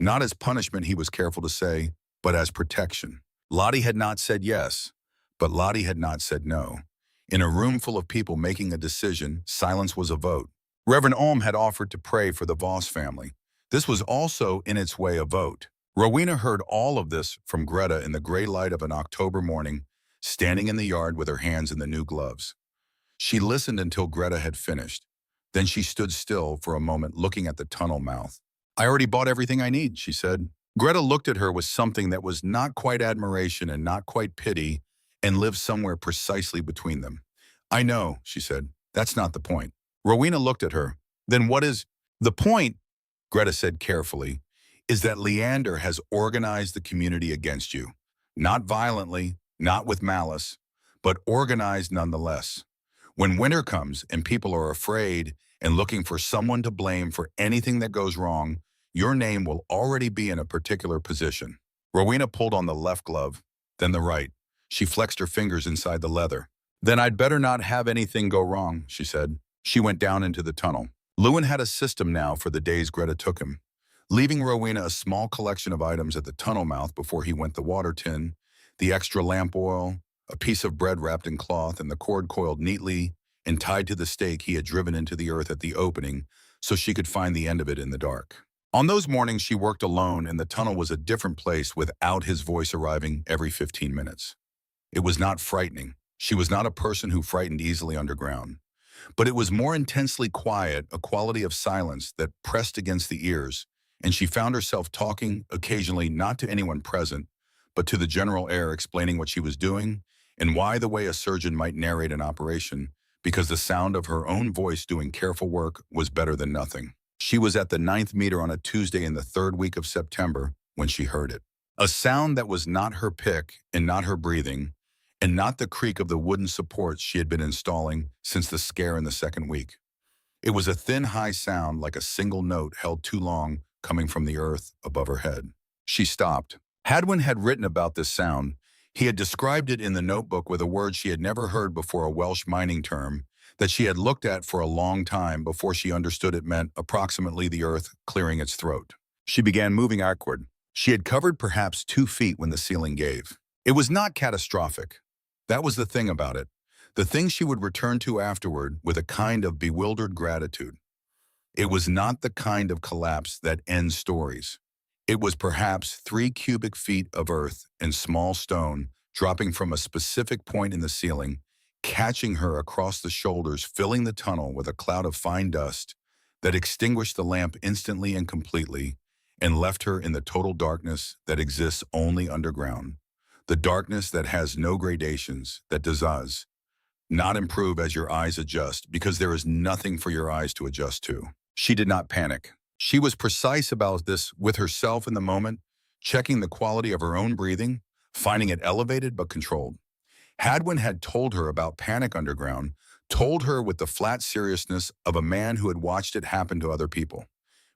Not as punishment, he was careful to say, but as protection. Lottie had not said yes, but Lottie had not said no. In a room full of people making a decision, silence was a vote. Reverend Olm had offered to pray for the Voss family. This was also, in its way, a vote. Rowena heard all of this from Greta in the gray light of an October morning, standing in the yard with her hands in the new gloves. She listened until Greta had finished. Then she stood still for a moment, looking at the tunnel mouth. I already bought everything I need, she said. Greta looked at her with something that was not quite admiration and not quite pity, and lived somewhere precisely between them. I know, she said. That's not the point. Rowena looked at her. Then what is the point? Greta said carefully, is that Leander has organized the community against you. Not violently, not with malice, but organized nonetheless. When winter comes and people are afraid and looking for someone to blame for anything that goes wrong, your name will already be in a particular position. Rowena pulled on the left glove, then the right. She flexed her fingers inside the leather. Then I'd better not have anything go wrong, she said. She went down into the tunnel. Lewin had a system now for the days Greta took him. Leaving Rowena a small collection of items at the tunnel mouth before he went the water tin, the extra lamp oil, a piece of bread wrapped in cloth, and the cord coiled neatly and tied to the stake he had driven into the earth at the opening so she could find the end of it in the dark. On those mornings she worked alone, and the tunnel was a different place without his voice arriving every 15 minutes. It was not frightening. She was not a person who frightened easily underground. But it was more intensely quiet, a quality of silence that pressed against the ears, and she found herself talking, occasionally not to anyone present, but to the general air, explaining what she was doing and why, the way a surgeon might narrate an operation, because the sound of her own voice doing careful work was better than nothing. She was at the 9th meter on a Tuesday in the 3rd week of September when she heard it. A sound that was not her pick and not her breathing, and not the creak of the wooden supports she had been installing since the scare in the 2nd week. It was a thin, high sound, like a single note held too long, coming from the earth above her head. She stopped. Hadwin had written about this sound. He had described it in the notebook with a word she had never heard before, a Welsh mining term that she had looked at for a long time before she understood it meant approximately the earth clearing its throat. She began moving outward. She had covered perhaps 2 feet when the ceiling gave. It was not catastrophic. That was the thing about it. The thing she would return to afterward with a kind of bewildered gratitude. It was not the kind of collapse that ends stories. It was perhaps 3 cubic feet of earth and small stone dropping from a specific point in the ceiling, catching her across the shoulders, filling the tunnel with a cloud of fine dust that extinguished the lamp instantly and completely and left her in the total darkness that exists only underground. The darkness that has no gradations, that does not improve as your eyes adjust, because there is nothing for your eyes to adjust to. She did not panic. She was precise about this with herself in the moment, checking the quality of her own breathing, finding it elevated but controlled. Hadwin had told her about panic underground, told her with the flat seriousness of a man who had watched it happen to other people.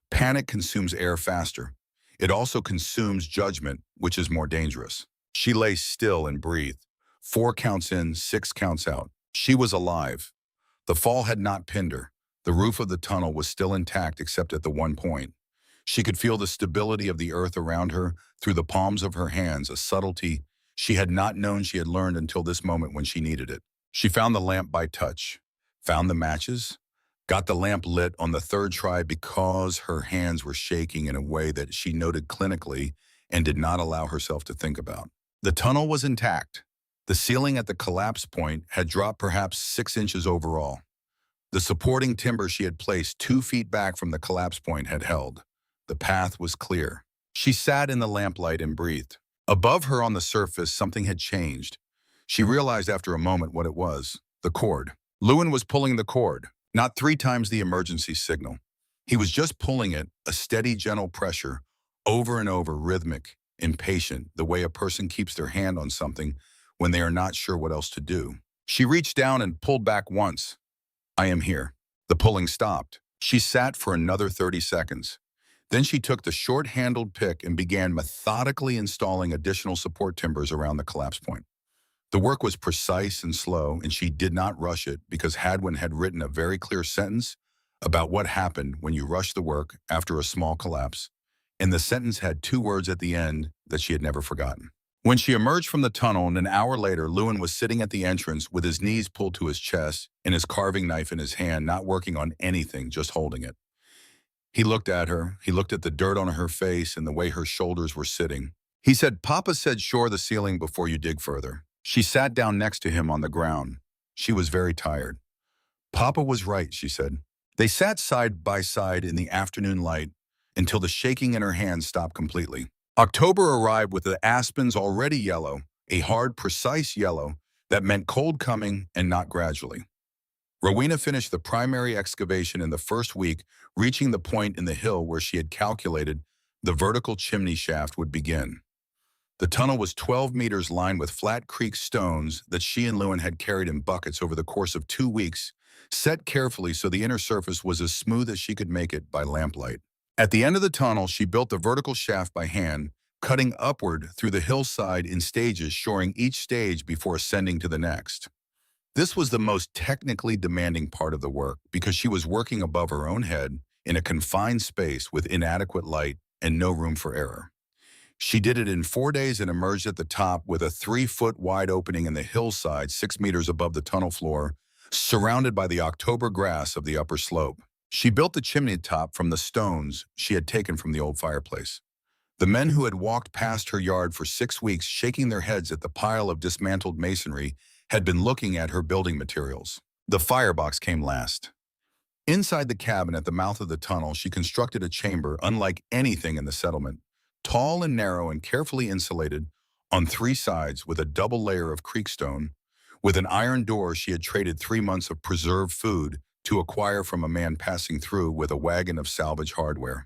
Panic consumes air faster. It also consumes judgment, which is more dangerous. She lay still and breathed. 4 counts in, 6 counts out. She was alive. The fall had not pinned her. The roof of the tunnel was still intact except at the one point. She could feel the stability of the earth around her through the palms of her hands, a subtlety she had not known she had learned until this moment when she needed it. She found the lamp by touch, found the matches, got the lamp lit on the third try because her hands were shaking in a way that she noted clinically and did not allow herself to think about. The tunnel was intact. The ceiling at the collapse point had dropped perhaps 6 inches overall. The supporting timber she had placed 2 feet back from the collapse point had held. The path was clear. She sat in the lamplight and breathed. Above her on the surface, something had changed. She realized after a moment what it was: the cord. Lewin was pulling the cord, not 3 times the emergency signal. He was just pulling it, a steady, gentle pressure, over and over, rhythmic, impatient, the way a person keeps their hand on something when they are not sure what else to do. She reached down and pulled back once. "I am here." The pulling stopped. She sat for another 30 seconds. Then she took the short-handled pick and began methodically installing additional support timbers around the collapse point. The work was precise and slow, and she did not rush it because Hadwin had written a very clear sentence about what happened when you rush the work after a small collapse, and the sentence had 2 words at the end that she had never forgotten. When she emerged from the tunnel an hour later, Lewin was sitting at the entrance with his knees pulled to his chest and his carving knife in his hand, not working on anything, just holding it. He looked at her. He looked at the dirt on her face and the way her shoulders were sitting. He said, "Papa said shore the ceiling before you dig further." She sat down next to him on the ground. She was very tired. "Papa was right," she said. They sat side by side in the afternoon light until the shaking in her hands stopped completely. October arrived with the aspens already yellow, a hard, precise yellow that meant cold coming and not gradually. Rowena finished the primary excavation in the first week, reaching the point in the hill where she had calculated the vertical chimney shaft would begin. The tunnel was 12 meters lined with flat creek stones that she and Lewin had carried in buckets over the course of 2 weeks, set carefully so the inner surface was as smooth as she could make it by lamplight. At the end of the tunnel, she built the vertical shaft by hand, cutting upward through the hillside in stages, shoring each stage before ascending to the next. This was the most technically demanding part of the work because she was working above her own head in a confined space with inadequate light and no room for error. She did it in 4 days and emerged at the top with a 3-foot wide opening in the hillside 6 meters above the tunnel floor, surrounded by the October grass of the upper slope. She built the chimney top from the stones she had taken from the old fireplace. The men who had walked past her yard for 6 weeks, shaking their heads at the pile of dismantled masonry, had been looking at her building materials. The firebox came last. Inside the cabin at the mouth of the tunnel, she constructed a chamber unlike anything in the settlement, tall and narrow and carefully insulated on 3 sides with a double layer of creekstone, with an iron door she had traded 3 months of preserved food to acquire from a man passing through with a wagon of salvage hardware.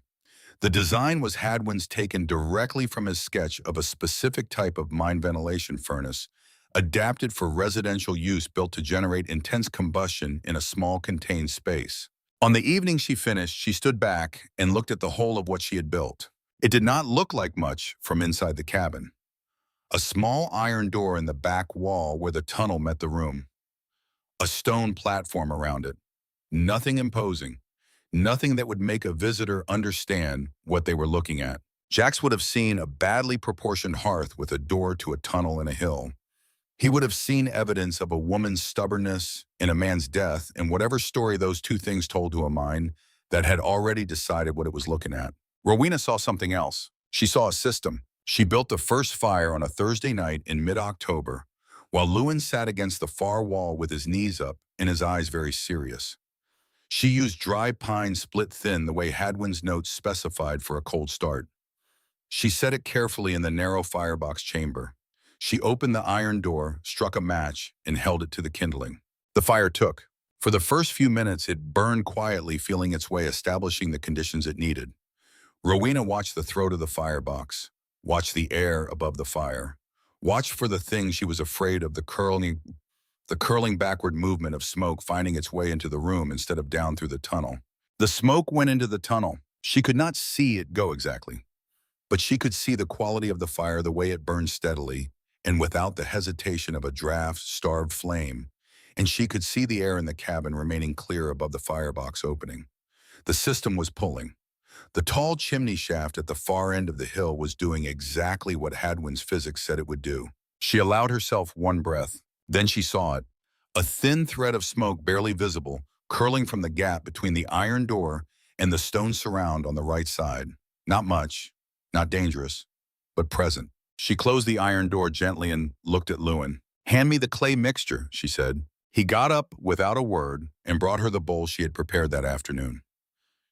The design was Hadwin's, taken directly from his sketch of a specific type of mine ventilation furnace, adapted for residential use, built to generate intense combustion in a small contained space. On the evening she finished, she stood back and looked at the whole of what she had built. It did not look like much from inside the cabin. A small iron door in the back wall where the tunnel met the room. A stone platform around it. Nothing imposing. Nothing that would make a visitor understand what they were looking at. Jax would have seen a badly proportioned hearth with a door to a tunnel in a hill. He would have seen evidence of a woman's stubbornness and a man's death, and whatever story those 2 things told to a mind that had already decided what it was looking at. Rowena saw something else. She saw a system. She built the first fire on a Thursday night in mid-October, while Lewin sat against the far wall with his knees up and his eyes very serious. She used dry pine split thin the way Hadwin's notes specified for a cold start. She set it carefully in the narrow firebox chamber. She opened the iron door, struck a match, and held it to the kindling. The fire took. For the first few minutes, it burned quietly, feeling its way, establishing the conditions it needed. Rowena watched the throat of the firebox, watched the air above the fire, watched for the thing she was afraid of, the curling backward movement of smoke finding its way into the room instead of down through the tunnel. The smoke went into the tunnel. She could not see it go exactly, but she could see the quality of the fire, the way it burned steadily and without the hesitation of a draft-starved flame, and she could see the air in the cabin remaining clear above the firebox opening. The system was pulling. The tall chimney shaft at the far end of the hill was doing exactly what Hadwin's physics said it would do. She allowed herself one breath. Then she saw it. A thin thread of smoke barely visible, curling from the gap between the iron door and the stone surround on the right side. Not much, not dangerous, but present. She closed the iron door gently and looked at Lewin. "Hand me the clay mixture," she said. He got up without a word and brought her the bowl she had prepared that afternoon.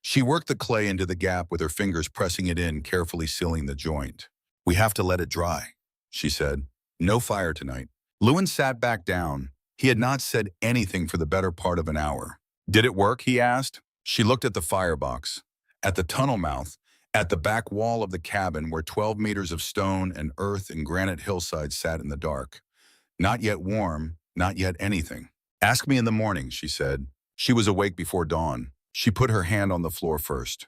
She worked the clay into the gap with her fingers pressing it in, carefully sealing the joint. "We have to let it dry," she said. "No fire tonight." Lewin sat back down. He had not said anything for the better part of an hour. "Did it work?" he asked. She looked at the firebox, at the tunnel mouth, at the back wall of the cabin where 12 meters of stone and earth and granite hillside sat in the dark. Not yet warm, not yet anything. "Ask me in the morning," she said. She was awake before dawn. She put her hand on the floor first.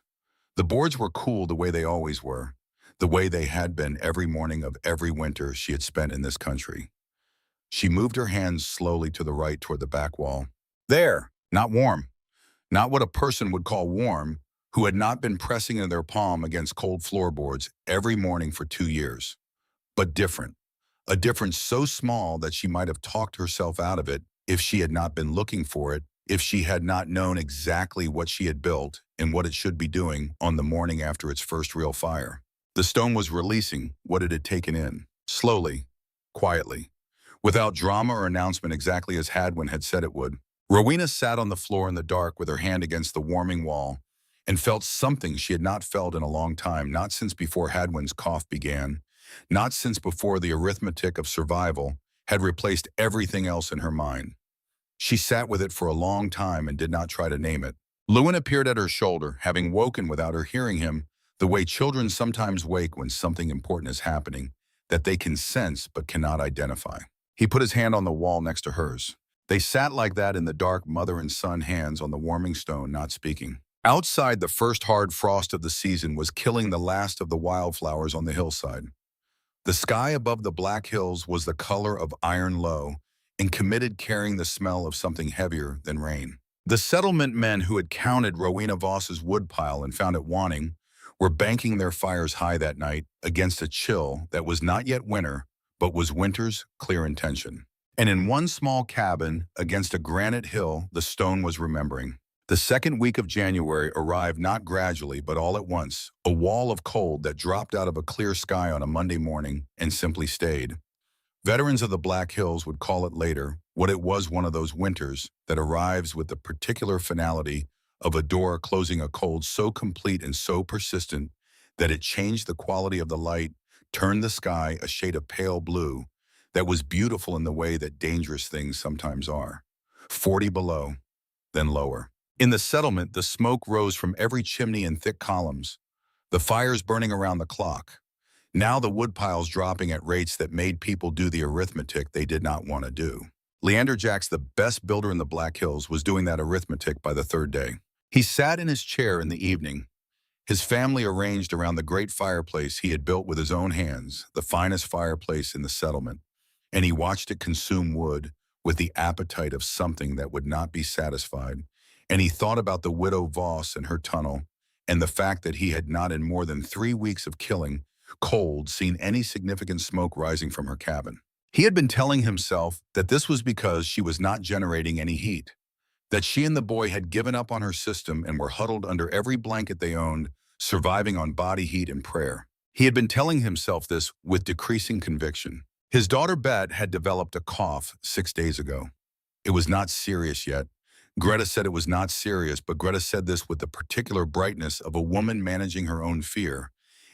The boards were cool the way they always were, the way they had been every morning of every winter she had spent in this country. She moved her hands slowly to the right toward the back wall. There, not warm. Not what a person would call warm, who had not been pressing in their palm against cold floorboards every morning for 2 years. But different. A difference so small that she might have talked herself out of it if she had not been looking for it, if she had not known exactly what she had built and what it should be doing on the morning after its first real fire. The stone was releasing what it had taken in, slowly, quietly, without drama or announcement, exactly as Hadwin had said it would. Rowena sat on the floor in the dark with her hand against the warming wall and felt something she had not felt in a long time, not since before Hadwin's cough began, not since before the arithmetic of survival had replaced everything else in her mind. She sat with it for a long time and did not try to name it. Lewin appeared at her shoulder, having woken without her hearing him, the way children sometimes wake when something important is happening that they can sense but cannot identify. He put his hand on the wall next to hers. They sat like that in the dark, mother and son hands on the warming stone, not speaking. Outside, the first hard frost of the season was killing the last of the wildflowers on the hillside. The sky above the black hills was the color of iron low and committed, carrying the smell of something heavier than rain. The settlement men who had counted Rowena Voss's woodpile and found it wanting were banking their fires high that night against a chill that was not yet winter, but was winter's clear intention. And in one small cabin against a granite hill, the stone was remembering. The second week of January arrived not gradually, but all at once, a wall of cold that dropped out of a clear sky on a Monday morning and simply stayed. Veterans of the Black Hills would call it later what it was, one of those winters that arrives with the particular finality of a door closing, a cold so complete and so persistent that it changed the quality of the light, turned the sky a shade of pale blue that was beautiful in the way that dangerous things sometimes are. 40 below, then lower. In the settlement, the smoke rose from every chimney in thick columns, the fires burning around the clock. Now the woodpiles dropping at rates that made people do the arithmetic they did not want to do. Leander Jacks, the best builder in the Black Hills, was doing that arithmetic by the third day. He sat in his chair in the evening, his family arranged around the great fireplace he had built with his own hands, the finest fireplace in the settlement, and he watched it consume wood with the appetite of something that would not be satisfied. And he thought about the widow Voss and her tunnel, and the fact that he had not in more than 3 weeks of killing, cold, seen any significant smoke rising from her cabin. He had been telling himself that this was because she was not generating any heat, that she and the boy had given up on her system and were huddled under every blanket they owned, surviving on body heat and prayer. He had been telling himself this with decreasing conviction. His daughter Bet had developed a cough 6 days ago. It was not serious yet. Greta said it was not serious, but Greta said this with the particular brightness of a woman managing her own fear,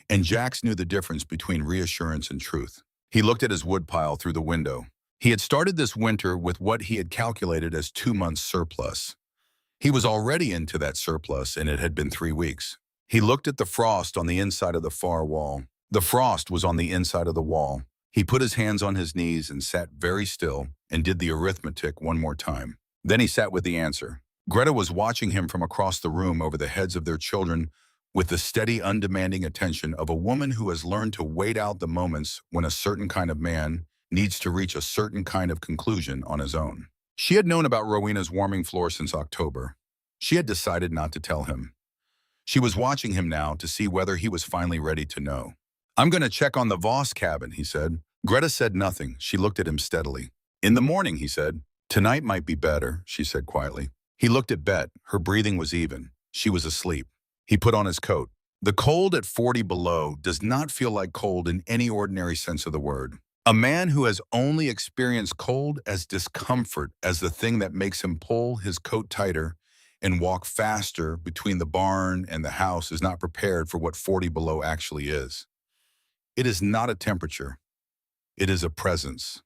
and Jax knew the difference between reassurance and truth. He looked at his woodpile through the window. He had started this winter with what he had calculated as 2 months surplus. He was already into that surplus, and it had been 3 weeks. He looked at the frost on the inside of the far wall. The frost was on the inside of the wall. He put his hands on his knees and sat very still and did the arithmetic one more time. Then he sat with the answer. Greta was watching him from across the room over the heads of their children with the steady, undemanding attention of a woman who has learned to wait out the moments when a certain kind of man needs to reach a certain kind of conclusion on his own. She had known about Rowena's warming floor since October. She had decided not to tell him. She was watching him now to see whether he was finally ready to know. "I'm going to check on the Voss cabin," he said. Greta said nothing. She looked at him steadily. "In the morning," he said. "Tonight might be better," she said quietly. He looked at Bet. Her breathing was even. She was asleep. He put on his coat. The cold at 40 below does not feel like cold in any ordinary sense of the word. A man who has only experienced cold as discomfort as the thing that makes him pull his coat tighter and walk faster between the barn and the house is not prepared for what 40 below actually is. It is not a temperature. It is a presence.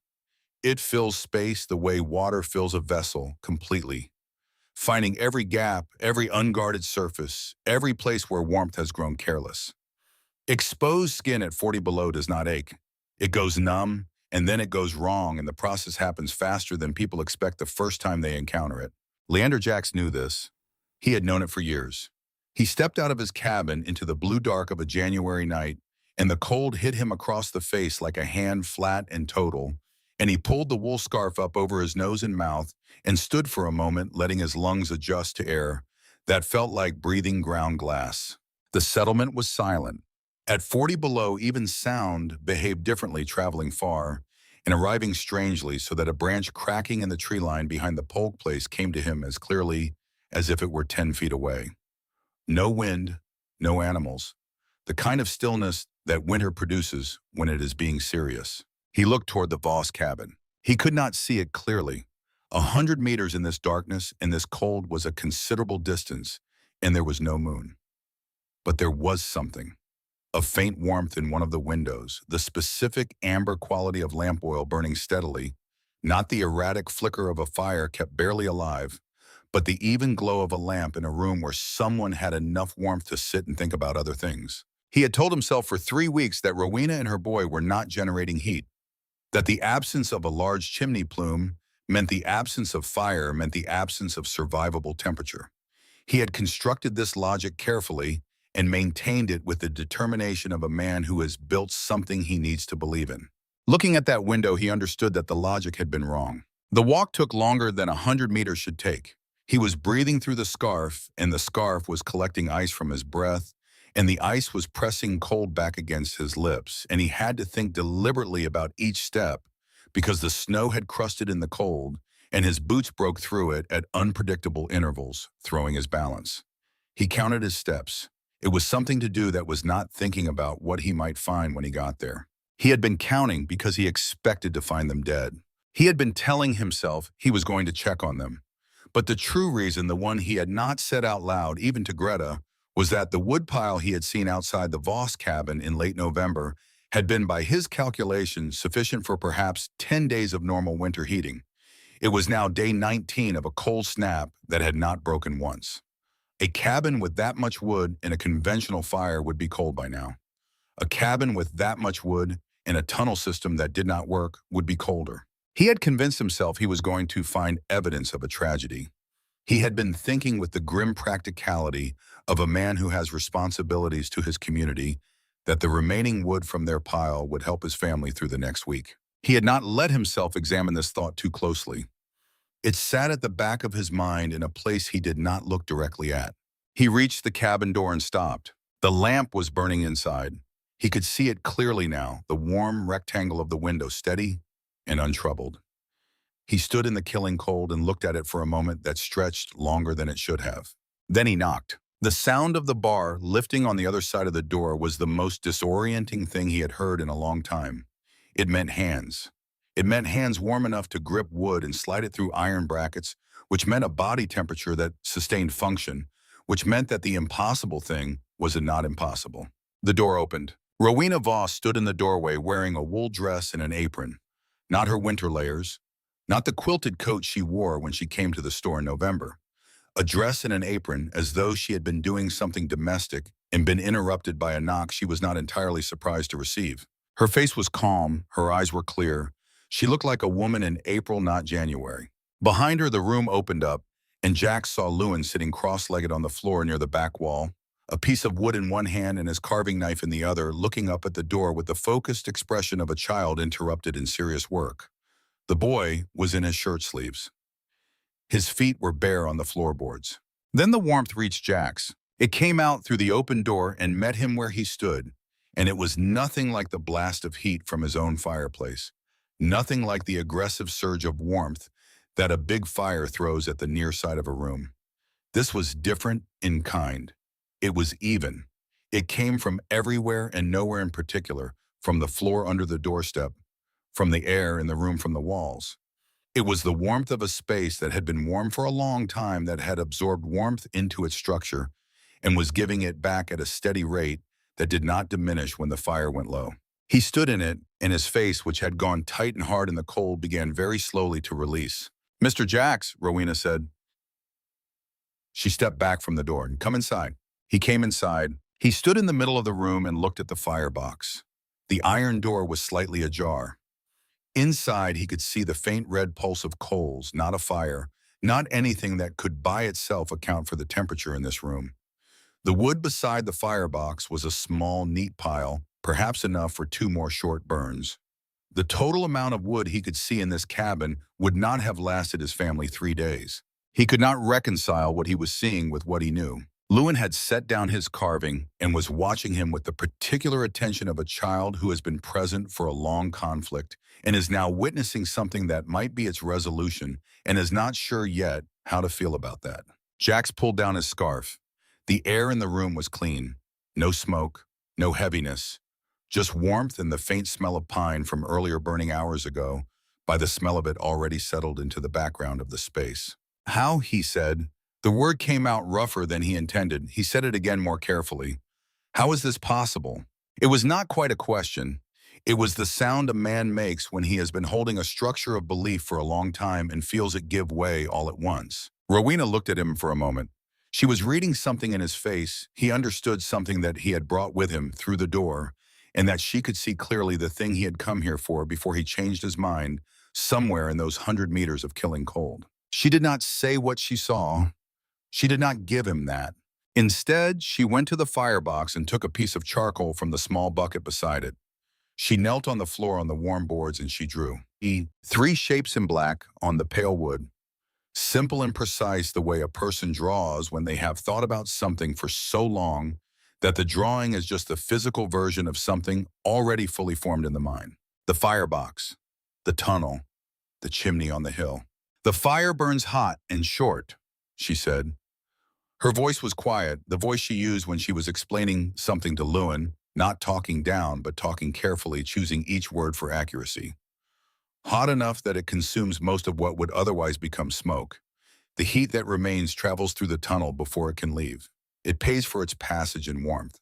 It fills space the way water fills a vessel completely, finding every gap, every unguarded surface, every place where warmth has grown careless. Exposed skin at 40 below does not ache. It goes numb, and then it goes wrong, and the process happens faster than people expect the first time they encounter it. Leander Jacks knew this. He had known it for years. He stepped out of his cabin into the blue dark of a January night, and the cold hit him across the face like a hand, flat and total, and he pulled the wool scarf up over his nose and mouth and stood for a moment, letting his lungs adjust to air that felt like breathing ground glass. The settlement was silent. At 40 below, even sound behaved differently, traveling far and arriving strangely, so that a branch cracking in the tree line behind the polk place came to him as clearly as if it were 10 feet away. No wind, no animals. The kind of stillness that winter produces when it is being serious. He looked toward the Voss cabin. He could not see it clearly. 100 meters in this darkness and this cold was a considerable distance, and there was no moon. But there was something. A faint warmth in one of the windows, the specific amber quality of lamp oil burning steadily, not the erratic flicker of a fire kept barely alive, but the even glow of a lamp in a room where someone had enough warmth to sit and think about other things. He had told himself for 3 weeks that Rowena and her boy were not generating heat, that the absence of a large chimney plume meant the absence of fire, meant the absence of survivable temperature. He had constructed this logic carefully and maintained it with the determination of a man who has built something he needs to believe in. Looking at that window, he understood that the logic had been wrong. The walk took longer than 100 meters should take. He was breathing through the scarf, and the scarf was collecting ice from his breath, and the ice was pressing cold back against his lips, and he had to think deliberately about each step because the snow had crusted in the cold, and his boots broke through it at unpredictable intervals, throwing his balance. He counted his steps. It was something to do that was not thinking about what he might find when he got there. He had been counting because he expected to find them dead. He had been telling himself he was going to check on them. But the true reason, the one he had not said out loud, even to Greta, was that the woodpile he had seen outside the Voss cabin in late November had been, by his calculations, sufficient for perhaps 10 days of normal winter heating. It was now day 19 of a cold snap that had not broken once. A cabin with that much wood and a conventional fire would be cold by now. A cabin with that much wood and a tunnel system that did not work would be colder. He had convinced himself he was going to find evidence of a tragedy. He had been thinking with the grim practicality of a man who has responsibilities to his community that the remaining wood from their pile would help his family through the next week. He had not let himself examine this thought too closely. It sat at the back of his mind in a place he did not look directly at. He reached the cabin door and stopped. The lamp was burning inside. He could see it clearly now, the warm rectangle of the window steady and untroubled. He stood in the killing cold and looked at it for a moment that stretched longer than it should have. Then he knocked. The sound of the bar lifting on the other side of the door was the most disorienting thing he had heard in a long time. It meant hands. It meant hands warm enough to grip wood and slide it through iron brackets, which meant a body temperature that sustained function, which meant that the impossible thing was a not impossible. The door opened. Rowena Voss stood in the doorway wearing a wool dress and an apron. Not her winter layers, not the quilted coat she wore when she came to the store in November. A dress and an apron, as though she had been doing something domestic and been interrupted by a knock she was not entirely surprised to receive. Her face was calm, her eyes were clear. She looked like a woman in April, not January. Behind her, the room opened up, and Jack saw Lewin sitting cross-legged on the floor near the back wall, a piece of wood in one hand and his carving knife in the other, looking up at the door with the focused expression of a child interrupted in serious work. The boy was in his shirt sleeves. His feet were bare on the floorboards. Then the warmth reached Jack's. It came out through the open door and met him where he stood, and it was nothing like the blast of heat from his own fireplace, nothing like the aggressive surge of warmth that a big fire throws at the near side of a room. This was different in kind. It was even. It came from everywhere and nowhere in particular, from the floor under the doorstep, from the air in the room, from the walls. It was the warmth of a space that had been warm for a long time, that had absorbed warmth into its structure and was giving it back at a steady rate that did not diminish when the fire went low. He stood in it, and his face, which had gone tight and hard in the cold, began very slowly to release. "Mr. Jacks," Rowena said. She stepped back from the door. "Come inside." He came inside. He stood in the middle of the room and looked at the firebox. The iron door was slightly ajar. Inside, he could see the faint red pulse of coals, not a fire, not anything that could by itself account for the temperature in this room. The wood beside the firebox was a small, neat pile, perhaps enough for 2 more short burns. The total amount of wood he could see in this cabin would not have lasted his family 3 days. He could not reconcile what he was seeing with what he knew. Lewin had set down his carving and was watching him with the particular attention of a child who has been present for a long conflict and is now witnessing something that might be its resolution and is not sure yet how to feel about that. Jax pulled down his scarf. The air in the room was clean. No smoke, no heaviness, just warmth and the faint smell of pine from earlier burning hours ago, by the smell of it already settled into the background of the space. "How?" he said. The word came out rougher than he intended. He said it again more carefully. "How is this possible?" It was not quite a question. It was the sound a man makes when he has been holding a structure of belief for a long time and feels it give way all at once. Rowena looked at him for a moment. She was reading something in his face. He understood something that he had brought with him through the door, and that she could see clearly the thing he had come here for before he changed his mind somewhere in those 100 meters of killing cold. She did not say what she saw. She did not give him that. Instead, she went to the firebox and took a piece of charcoal from the small bucket beside it. She knelt on the floor on the warm boards and she drew 3 shapes in black on the pale wood. Simple and precise, the way a person draws when they have thought about something for so long that the drawing is just the physical version of something already fully formed in the mind. The firebox, the tunnel, the chimney on the hill. "The fire burns hot and short," she said. Her voice was quiet, the voice she used when she was explaining something to Lewin, not talking down, but talking carefully, choosing each word for accuracy. "Hot enough that it consumes most of what would otherwise become smoke. The heat that remains travels through the tunnel before it can leave. It pays for its passage in warmth.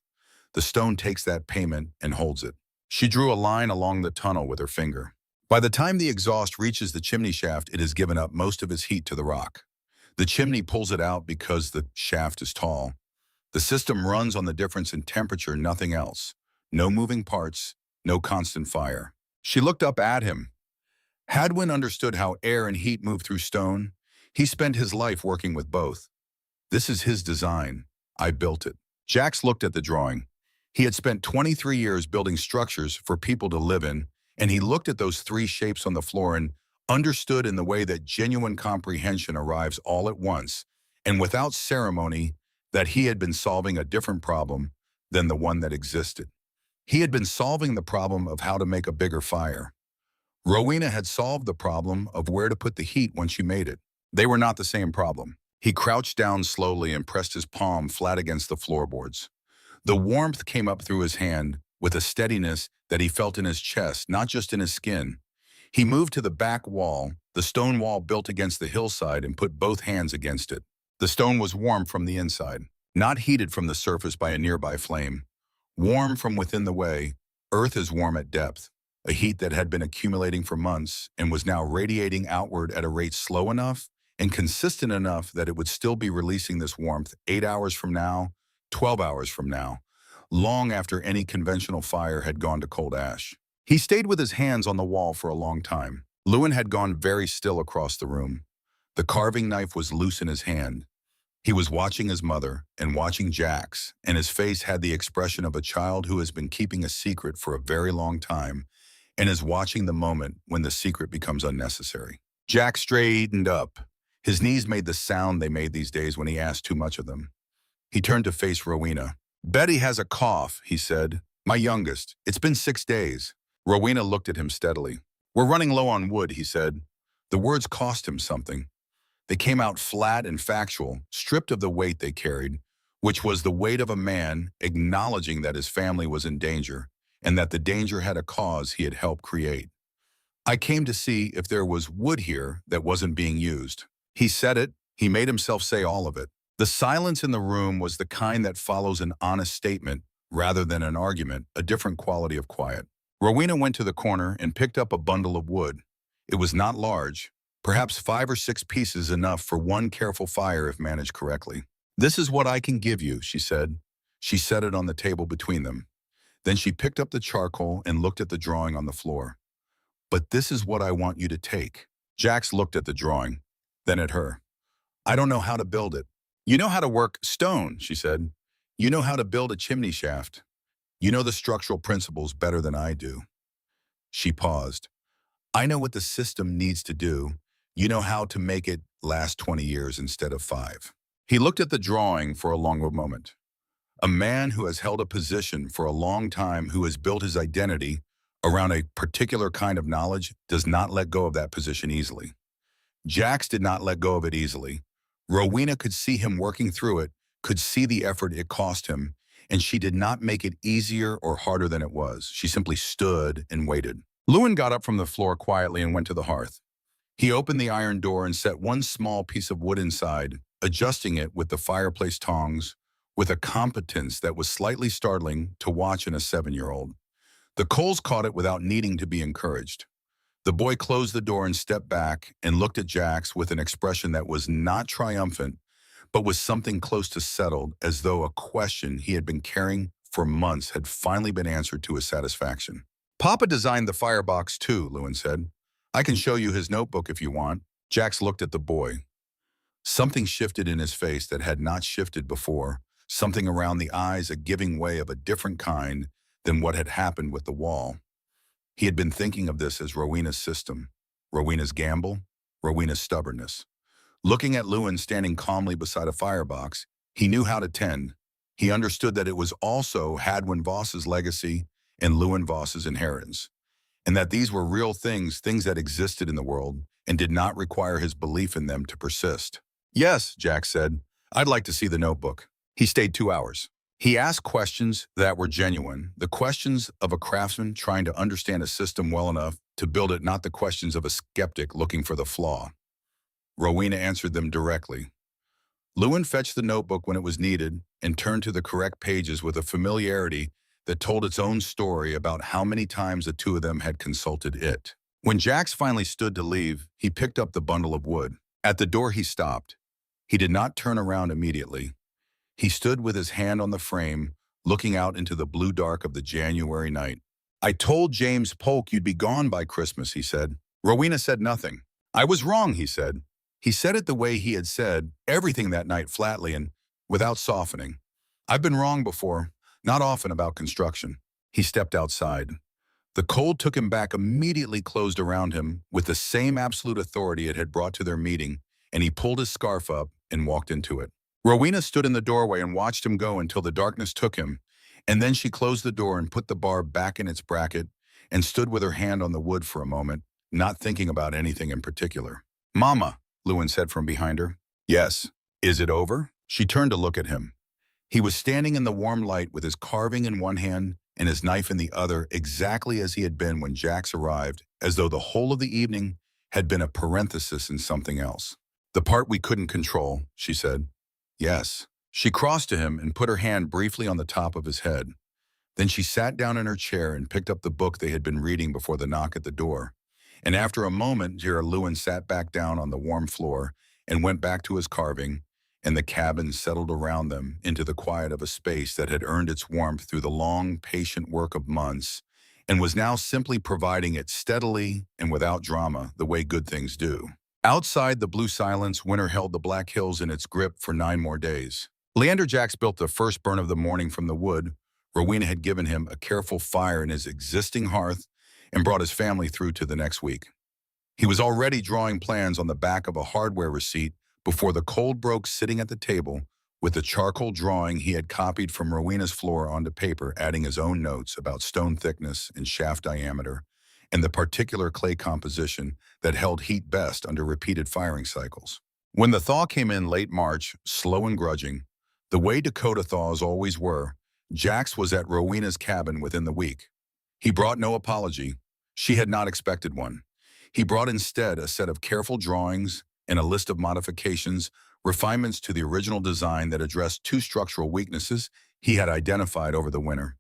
The stone takes that payment and holds it." She drew a line along the tunnel with her finger. "By the time the exhaust reaches the chimney shaft, it has given up most of its heat to the rock. The chimney pulls it out because the shaft is tall. The system runs on the difference in temperature, nothing else. No moving parts, no constant fire." She looked up at him. Hadwin understood how air and heat move through stone. He spent his life working with both. "This is his design. I built it." Jax looked at the drawing. He had spent 23 years building structures for people to live in, and he looked at those 3 shapes on the floor and understood in the way that genuine comprehension arrives all at once, and without ceremony, that he had been solving a different problem than the one that existed. He had been solving the problem of how to make a bigger fire. Rowena had solved the problem of where to put the heat once you made it. They were not the same problem. He crouched down slowly and pressed his palm flat against the floorboards. The warmth came up through his hand with a steadiness that he felt in his chest, not just in his skin. He moved to the back wall, the stone wall built against the hillside, and put both hands against it. The stone was warm from the inside, not heated from the surface by a nearby flame. Warm from within the way earth is warm at depth, a heat that had been accumulating for months and was now radiating outward at a rate slow enough and consistent enough that it would still be releasing this warmth 8 hours from now, 12 hours from now, long after any conventional fire had gone to cold ash. He stayed with his hands on the wall for a long time. Lewin had gone very still across the room. The carving knife was loose in his hand. He was watching his mother and watching Jax, and his face had the expression of a child who has been keeping a secret for a very long time and is watching the moment when the secret becomes unnecessary. Jax straightened up. His knees made the sound they made these days when he asked too much of them. He turned to face Rowena. "Betty has a cough," he said. "My youngest. It's been 6 days." Rowena looked at him steadily. "We're running low on wood," he said. The words cost him something. They came out flat and factual, stripped of the weight they carried, which was the weight of a man acknowledging that his family was in danger and that the danger had a cause he had helped create. "I came to see if there was wood here that wasn't being used." He said it. He made himself say all of it. The silence in the room was the kind that follows an honest statement rather than an argument, a different quality of quiet. Rowena went to the corner and picked up a bundle of wood. It was not large, perhaps 5 or 6 pieces enough for one careful fire if managed correctly. "This is what I can give you," she said. She set it on the table between them. Then she picked up the charcoal and looked at the drawing on the floor. "But this is what I want you to take." Jax looked at the drawing, then at her. "I don't know how to build it." "You know how to work stone," she said. "You know how to build a chimney shaft. You know the structural principles better than I do." She paused. "I know what the system needs to do. You know how to make it last 20 years instead of 5. He looked at the drawing for a longer moment. A man who has held a position for a long time, who has built his identity around a particular kind of knowledge, does not let go of that position easily. Jax did not let go of it easily. Rowena could see him working through it, could see the effort it cost him, and she did not make it easier or harder than it was. She simply stood and waited. Lewin got up from the floor quietly and went to the hearth. He opened the iron door and set one small piece of wood inside, adjusting it with the fireplace tongs, with a competence that was slightly startling to watch in a 7-year-old. The coals caught it without needing to be encouraged. The boy closed the door and stepped back and looked at Jax with an expression that was not triumphant, but was something close to settled, as though a question he had been carrying for months had finally been answered to his satisfaction. "Papa designed the firebox too," Lewin said. "I can show you his notebook if you want." Jax looked at the boy. Something shifted in his face that had not shifted before, something around the eyes, a giving way of a different kind than what had happened with the wall. He had been thinking of this as Rowena's system, Rowena's gamble, Rowena's stubbornness. Looking at Lewin standing calmly beside a firebox, he knew how to tend. He understood that it was also Hadwin Voss's legacy and Lewin Voss's inheritance, and that these were real things, things that existed in the world, and did not require his belief in them to persist. "Yes," Jack said, "I'd like to see the notebook." He stayed 2 hours. He asked questions that were genuine, the questions of a craftsman trying to understand a system well enough to build it, not the questions of a skeptic looking for the flaw. Rowena answered them directly. Lewin fetched the notebook when it was needed and turned to the correct pages with a familiarity that told its own story about how many times the two of them had consulted it. When Jax finally stood to leave, he picked up the bundle of wood. At the door he stopped. He did not turn around immediately. He stood with his hand on the frame, looking out into the blue dark of the January night. "I told James Polk you'd be gone by Christmas," he said. Rowena said nothing. "I was wrong," he said. He said it the way he had said everything that night, flatly and without softening. "I've been wrong before, not often about construction." He stepped outside. The cold took him back, immediately closed around him with the same absolute authority it had brought to their meeting, and he pulled his scarf up and walked into it. Rowena stood in the doorway and watched him go until the darkness took him, and then she closed the door and put the bar back in its bracket and stood with her hand on the wood for a moment, not thinking about anything in particular. "Mama," Lewin said from behind her. "Yes." "Is it over?" She turned to look at him. He was standing in the warm light with his carving in one hand and his knife in the other, exactly as he had been when Jax arrived, as though the whole of the evening had been a parenthesis in something else. "The part we couldn't control," she said. "Yes." She crossed to him and put her hand briefly on the top of his head. Then she sat down in her chair and picked up the book they had been reading before the knock at the door. And after a moment, Gerard Lewin sat back down on the warm floor and went back to his carving, and the cabin settled around them into the quiet of a space that had earned its warmth through the long, patient work of months, and was now simply providing it steadily and without drama, the way good things do. Outside the blue silence, winter held the Black Hills in its grip for 9 more days. Leander Jax built the first burn of the morning from the wood. Rowena had given him a careful fire in his existing hearth and brought his family through to the next week. He was already drawing plans on the back of a hardware receipt before the cold broke, sitting at the table, with the charcoal drawing he had copied from Rowena's floor onto paper, adding his own notes about stone thickness and shaft diameter, and the particular clay composition that held heat best under repeated firing cycles. When the thaw came in late March, slow and grudging, the way Dakota thaws always were, Jax was at Rowena's cabin within the week. He brought no apology. She had not expected one. He brought instead a set of careful drawings and a list of modifications, refinements to the original design that addressed two structural weaknesses he had identified over the winter.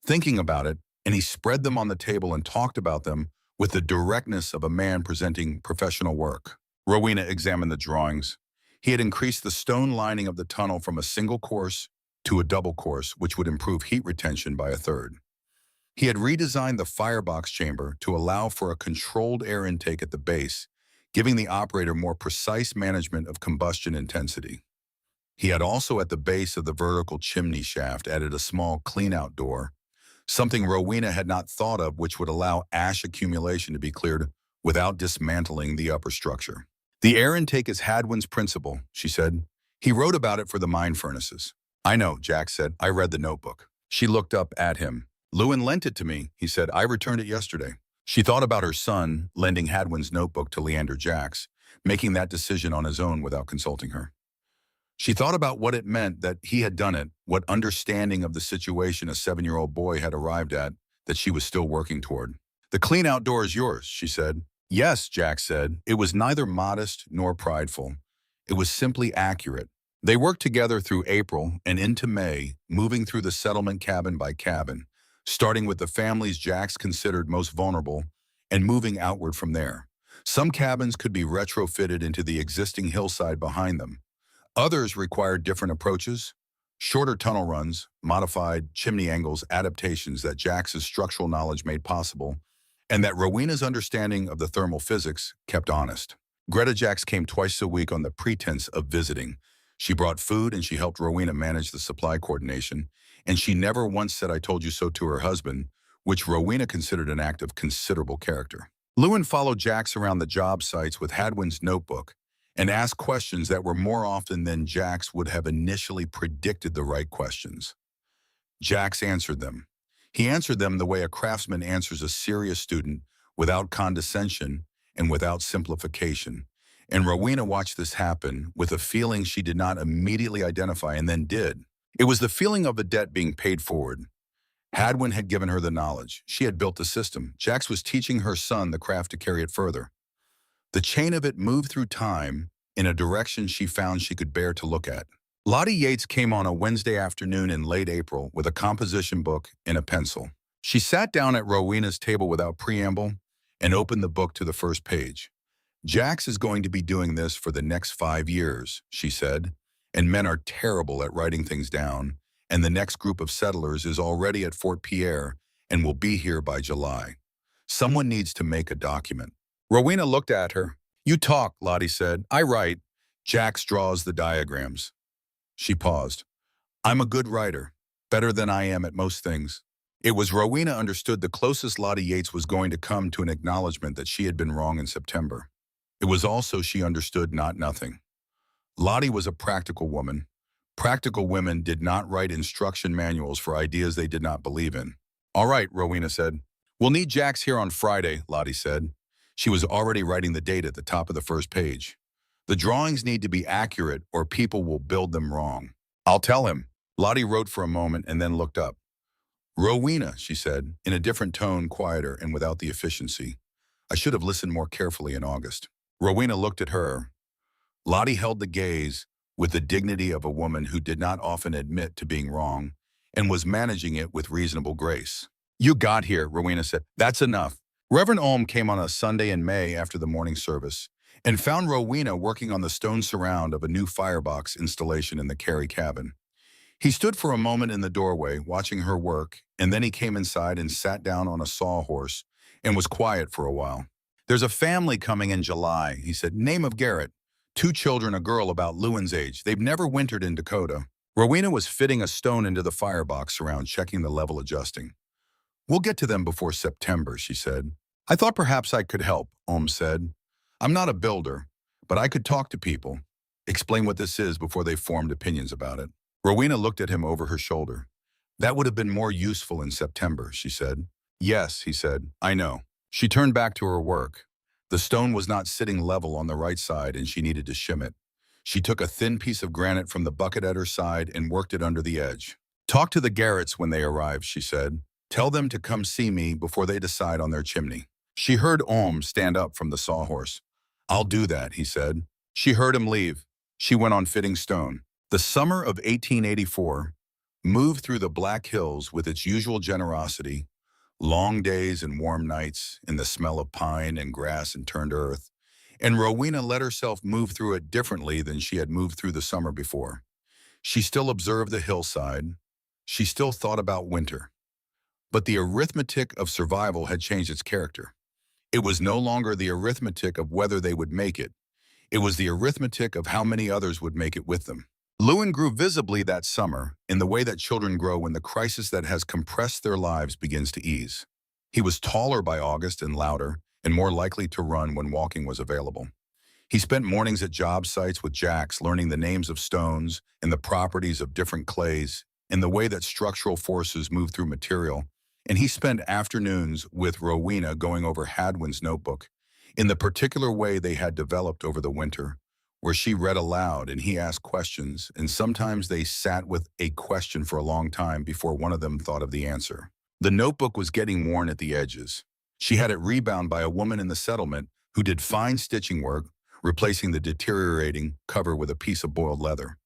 Thinking about it, and he spread them on the table and talked about them with the directness of a man presenting professional work. Rowena examined the drawings. He had increased the stone lining of the tunnel from a single course to a double course, which would improve heat retention by a third. He had redesigned the firebox chamber to allow for a controlled air intake at the base, giving the operator more precise management of combustion intensity. He had also at the base of the vertical chimney shaft added a small clean-out door, something Rowena had not thought of, which would allow ash accumulation to be cleared without dismantling the upper structure. The air intake is Hadwin's principle, she said. He wrote about it for the mine furnaces. I know, Jack said. I read the notebook. She looked up at him. Lewin lent it to me, he said. I returned it yesterday. She thought about her son lending Hadwin's notebook to Leander Jax, making that decision on his own without consulting her. She thought about what it meant that he had done it, what understanding of the situation a 7-year-old boy had arrived at that she was still working toward. The clean outdoor is yours, she said. Yes, Jack said. It was neither modest nor prideful. It was simply accurate. They worked together through April and into May, moving through the settlement cabin by cabin, starting with the families Jax considered most vulnerable and moving outward from there. Some cabins could be retrofitted into the existing hillside behind them. Others required different approaches, shorter tunnel runs, modified chimney angles, adaptations that Jax's structural knowledge made possible, and that Rowena's understanding of the thermal physics kept honest. Greta Jax came twice a week on the pretense of visiting. She brought food and she helped Rowena manage the supply coordination, and she never once said "I told you so" to her husband, which Rowena considered an act of considerable character. Lewin followed Jax around the job sites with Hadwin's notebook and asked questions that were more often than Jax would have initially predicted the right questions. Jax answered them. He answered them the way a craftsman answers a serious student, without condescension and without simplification. And Rowena watched this happen with a feeling she did not immediately identify and then did. It was the feeling of a debt being paid forward. Hadwin had given her the knowledge. She had built the system. Jax was teaching her son the craft to carry it further. The chain of it moved through time in a direction she found she could bear to look at. Lottie Yates came on a Wednesday afternoon in late April with a composition book and a pencil. She sat down at Rowena's table without preamble and opened the book to the first page. Jax is going to be doing this for the next 5 years, she said, and men are terrible at writing things down, and the next group of settlers is already at Fort Pierre and will be here by July. Someone needs to make a document. Rowena looked at her. You talk, Lottie said. I write. Jax draws the diagrams. She paused. I'm a good writer, better than I am at most things. It was Rowena understood the closest Lottie Yates was going to come to an acknowledgement that she had been wrong in September. It was also she understood not nothing. Lottie was a practical woman. Practical women did not write instruction manuals for ideas they did not believe in. All right, Rowena said. We'll need Jax here on Friday, Lottie said. She was already writing the date at the top of the first page. The drawings need to be accurate or people will build them wrong. I'll tell him. Lottie wrote for a moment and then looked up. Rowena, she said, in a different tone, quieter and without the efficiency. I should have listened more carefully in August. Rowena looked at her. Lottie held the gaze with the dignity of a woman who did not often admit to being wrong and was managing it with reasonable grace. You got here, Rowena said. That's enough. Reverend Ohm came on a Sunday in May after the morning service and found Rowena working on the stone surround of a new firebox installation in the Carey cabin. He stood for a moment in the doorway, watching her work, and then he came inside and sat down on a sawhorse and was quiet for a while. There's a family coming in July, he said. Name of Garrett. 2 children, a girl about Lewin's age. They've never wintered in Dakota. Rowena was fitting a stone into the firebox surround, checking the level, adjusting. We'll get to them before September, she said. I thought perhaps I could help, Ohm said. I'm not a builder, but I could talk to people. Explain what this is before they formed opinions about it. Rowena looked at him over her shoulder. That would have been more useful in September, she said. Yes, he said, I know. She turned back to her work. The stone was not sitting level on the right side and she needed to shim it. She took a thin piece of granite from the bucket at her side and worked it under the edge. Talk to the Garretts when they arrive, she said. Tell them to come see me before they decide on their chimney. She heard Ohm stand up from the sawhorse. I'll do that, he said. She heard him leave. She went on fitting stone. The summer of 1884 moved through the Black Hills with its usual generosity, long days and warm nights in the smell of pine and grass and turned earth, and Rowena let herself move through it differently than she had moved through the summer before. She still observed the hillside. She still thought about winter. But the arithmetic of survival had changed its character. It was no longer the arithmetic of whether they would make it. It was the arithmetic of how many others would make it with them. Lewin grew visibly that summer in the way that children grow when the crisis that has compressed their lives begins to ease. He was taller by August and louder and more likely to run when walking was available. He spent mornings at job sites with Jax learning the names of stones and the properties of different clays and the way that structural forces move through material, and he spent afternoons with Rowena going over Hadwin's notebook in the particular way they had developed over the winter, where she read aloud and he asked questions, and sometimes they sat with a question for a long time before one of them thought of the answer. The notebook was getting worn at the edges. She had it rebound by a woman in the settlement who did fine stitching work, replacing the deteriorating cover with a piece of boiled leather.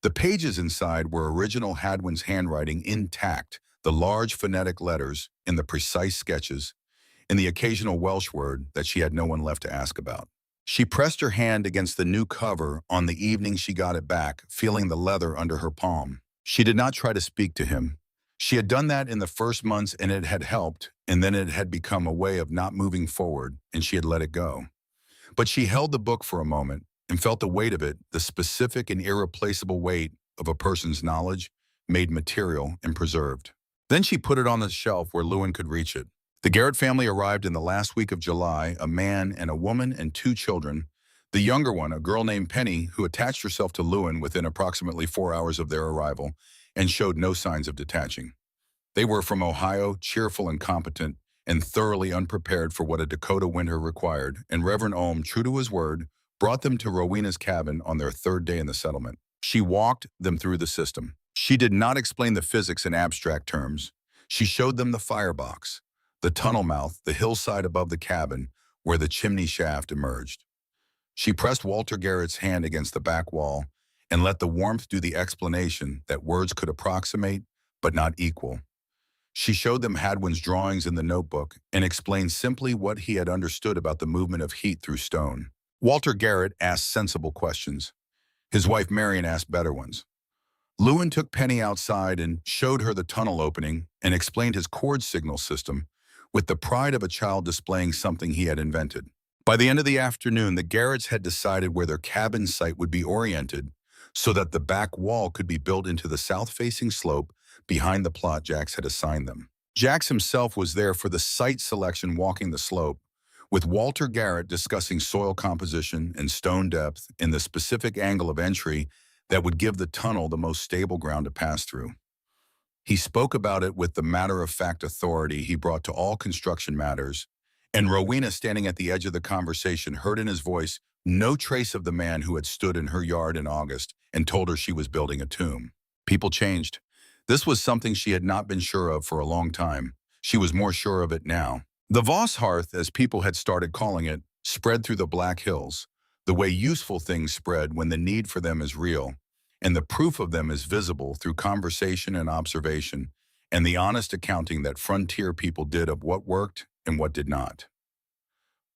The pages inside were original Hadwin's handwriting intact, the large phonetic letters and the precise sketches, and the occasional Welsh word that she had no one left to ask about. She pressed her hand against the new cover on the evening she got it back, feeling the leather under her palm. She did not try to speak to him. She had done that in the first months and it had helped, and then it had become a way of not moving forward, and she had let it go. But she held the book for a moment and felt the weight of it, the specific and irreplaceable weight of a person's knowledge, made material and preserved. Then she put it on the shelf where Lewin could reach it. The Garrett family arrived in the last week of July, a man and a woman and 2 children. The younger one, a girl named Penny, who attached herself to Lewin within approximately 4 hours of their arrival and showed no signs of detaching. They were from Ohio, cheerful and competent, and thoroughly unprepared for what a Dakota winter required, and Reverend Ohm, true to his word, brought them to Rowena's cabin on their 3rd day in the settlement. She walked them through the system. She did not explain the physics in abstract terms. She showed them the firebox, the tunnel mouth, the hillside above the cabin, where the chimney shaft emerged. She pressed Walter Garrett's hand against the back wall and let the warmth do the explanation that words could approximate but not equal. She showed them Hadwin's drawings in the notebook and explained simply what he had understood about the movement of heat through stone. Walter Garrett asked sensible questions. His wife Marion asked better ones. Lewin took Penny outside and showed her the tunnel opening and explained his cord signal system with the pride of a child displaying something he had invented. By the end of the afternoon, the Garretts had decided where their cabin site would be oriented so that the back wall could be built into the south-facing slope behind the plot Jax had assigned them. Jax himself was there for the site selection, walking the slope, with Walter Garrett discussing soil composition and stone depth and the specific angle of entry that would give the tunnel the most stable ground to pass through. He spoke about it with the matter-of-fact authority he brought to all construction matters, and Rowena, standing at the edge of the conversation, heard in his voice no trace of the man who had stood in her yard in August and told her she was building a tomb. People changed. This was something she had not been sure of for a long time. She was more sure of it now. The Voss hearth, as people had started calling it, spread through the Black Hills, the way useful things spread when the need for them is real, and the proof of them is visible through conversation and observation, and the honest accounting that frontier people did of what worked and what did not.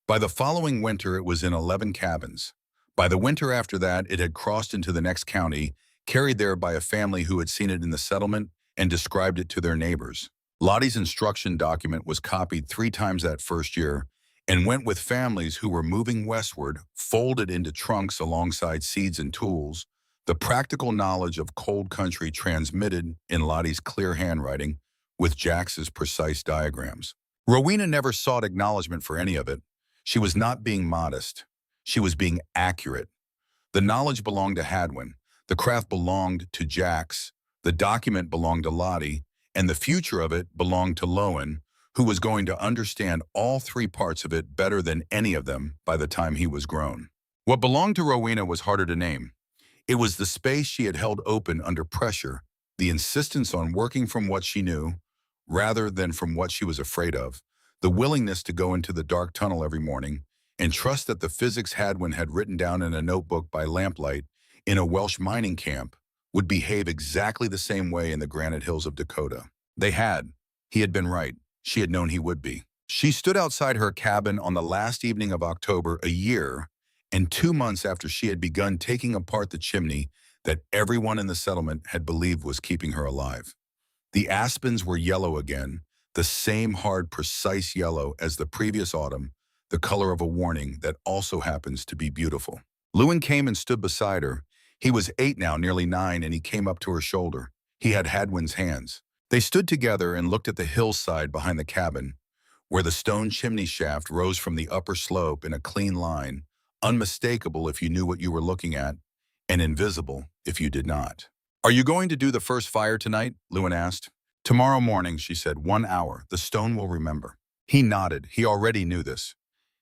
By the following winter, it was in 11 cabins. By the winter after that, it had crossed into the next county, carried there by a family who had seen it in the settlement and described it to their neighbors. Lottie's instruction document was copied 3 times that first year and went with families who were moving westward, folded into trunks alongside seeds and tools, the practical knowledge of cold country transmitted in Lottie's clear handwriting with Jax's precise diagrams. Rowena never sought acknowledgement for any of it. She was not being modest. She was being accurate. The knowledge belonged to Hadwin, the craft belonged to Jax, the document belonged to Lottie, and the future of it belonged to Lowen, who was going to understand all three parts of it better than any of them by the time he was grown. What belonged to Rowena was harder to name. It was the space she had held open under pressure, the insistence on working from what she knew, rather than from what she was afraid of, the willingness to go into the dark tunnel every morning and trust that the physics Hadwin had written down in a notebook by lamplight in a Welsh mining camp would behave exactly the same way in the granite hills of Dakota. They had. He had been right. She had known he would be. She stood outside her cabin on the last evening of October, a year and 2 months after she had begun taking apart the chimney that everyone in the settlement had believed was keeping her alive. The aspens were yellow again, the same hard, precise yellow as the previous autumn, the color of a warning that also happens to be beautiful. Lewin came and stood beside her. He was 8 now, nearly 9, and he came up to her shoulder. He had Hadwin's hands. They stood together and looked at the hillside behind the cabin, where the stone chimney shaft rose from the upper slope in a clean line, unmistakable if you knew what you were looking at, and invisible if you did not. "Are you going to do the first fire tonight?" Lewin asked. "Tomorrow morning," she said. "1 hour. The stone will remember." He nodded. He already knew this.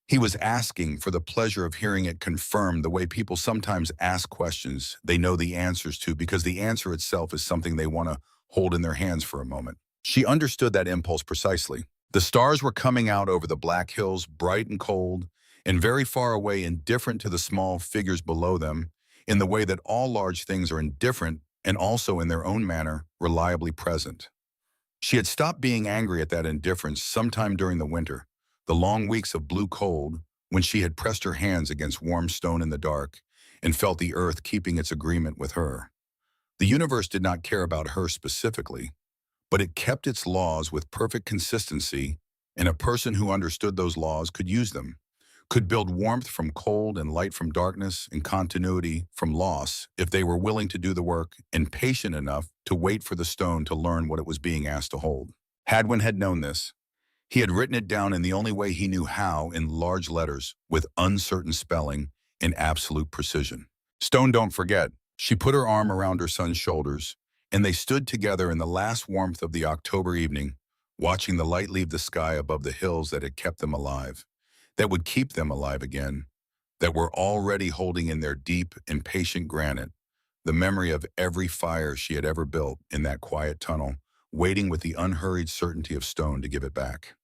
He was asking for the pleasure of hearing it confirmed the way people sometimes ask questions they know the answers to because the answer itself is something they want to hold in their hands for a moment. She understood that impulse precisely. The stars were coming out over the black hills, bright and cold, and very far away, indifferent to the small figures below them, in the way that all large things are indifferent and also in their own manner reliably present. She had stopped being angry at that indifference sometime during the winter, the long weeks of blue cold, when she had pressed her hands against warm stone in the dark and felt the earth keeping its agreement with her. The universe did not care about her specifically, but it kept its laws with perfect consistency, and a person who understood those laws could use them, could build warmth from cold and light from darkness and continuity from loss if they were willing to do the work and patient enough to wait for the stone to learn what it was being asked to hold. Hadwin had known this. He had written it down in the only way he knew how, in large letters, with uncertain spelling and absolute precision. "Stone don't forget." She put her arm around her son's shoulders, and they stood together in the last warmth of the October evening, watching the light leave the sky above the hills that had kept them alive, that would keep them alive again, that were already holding in their deep and patient granite the memory of every fire she had ever built in that quiet tunnel, waiting with the unhurried certainty of stone to give it back.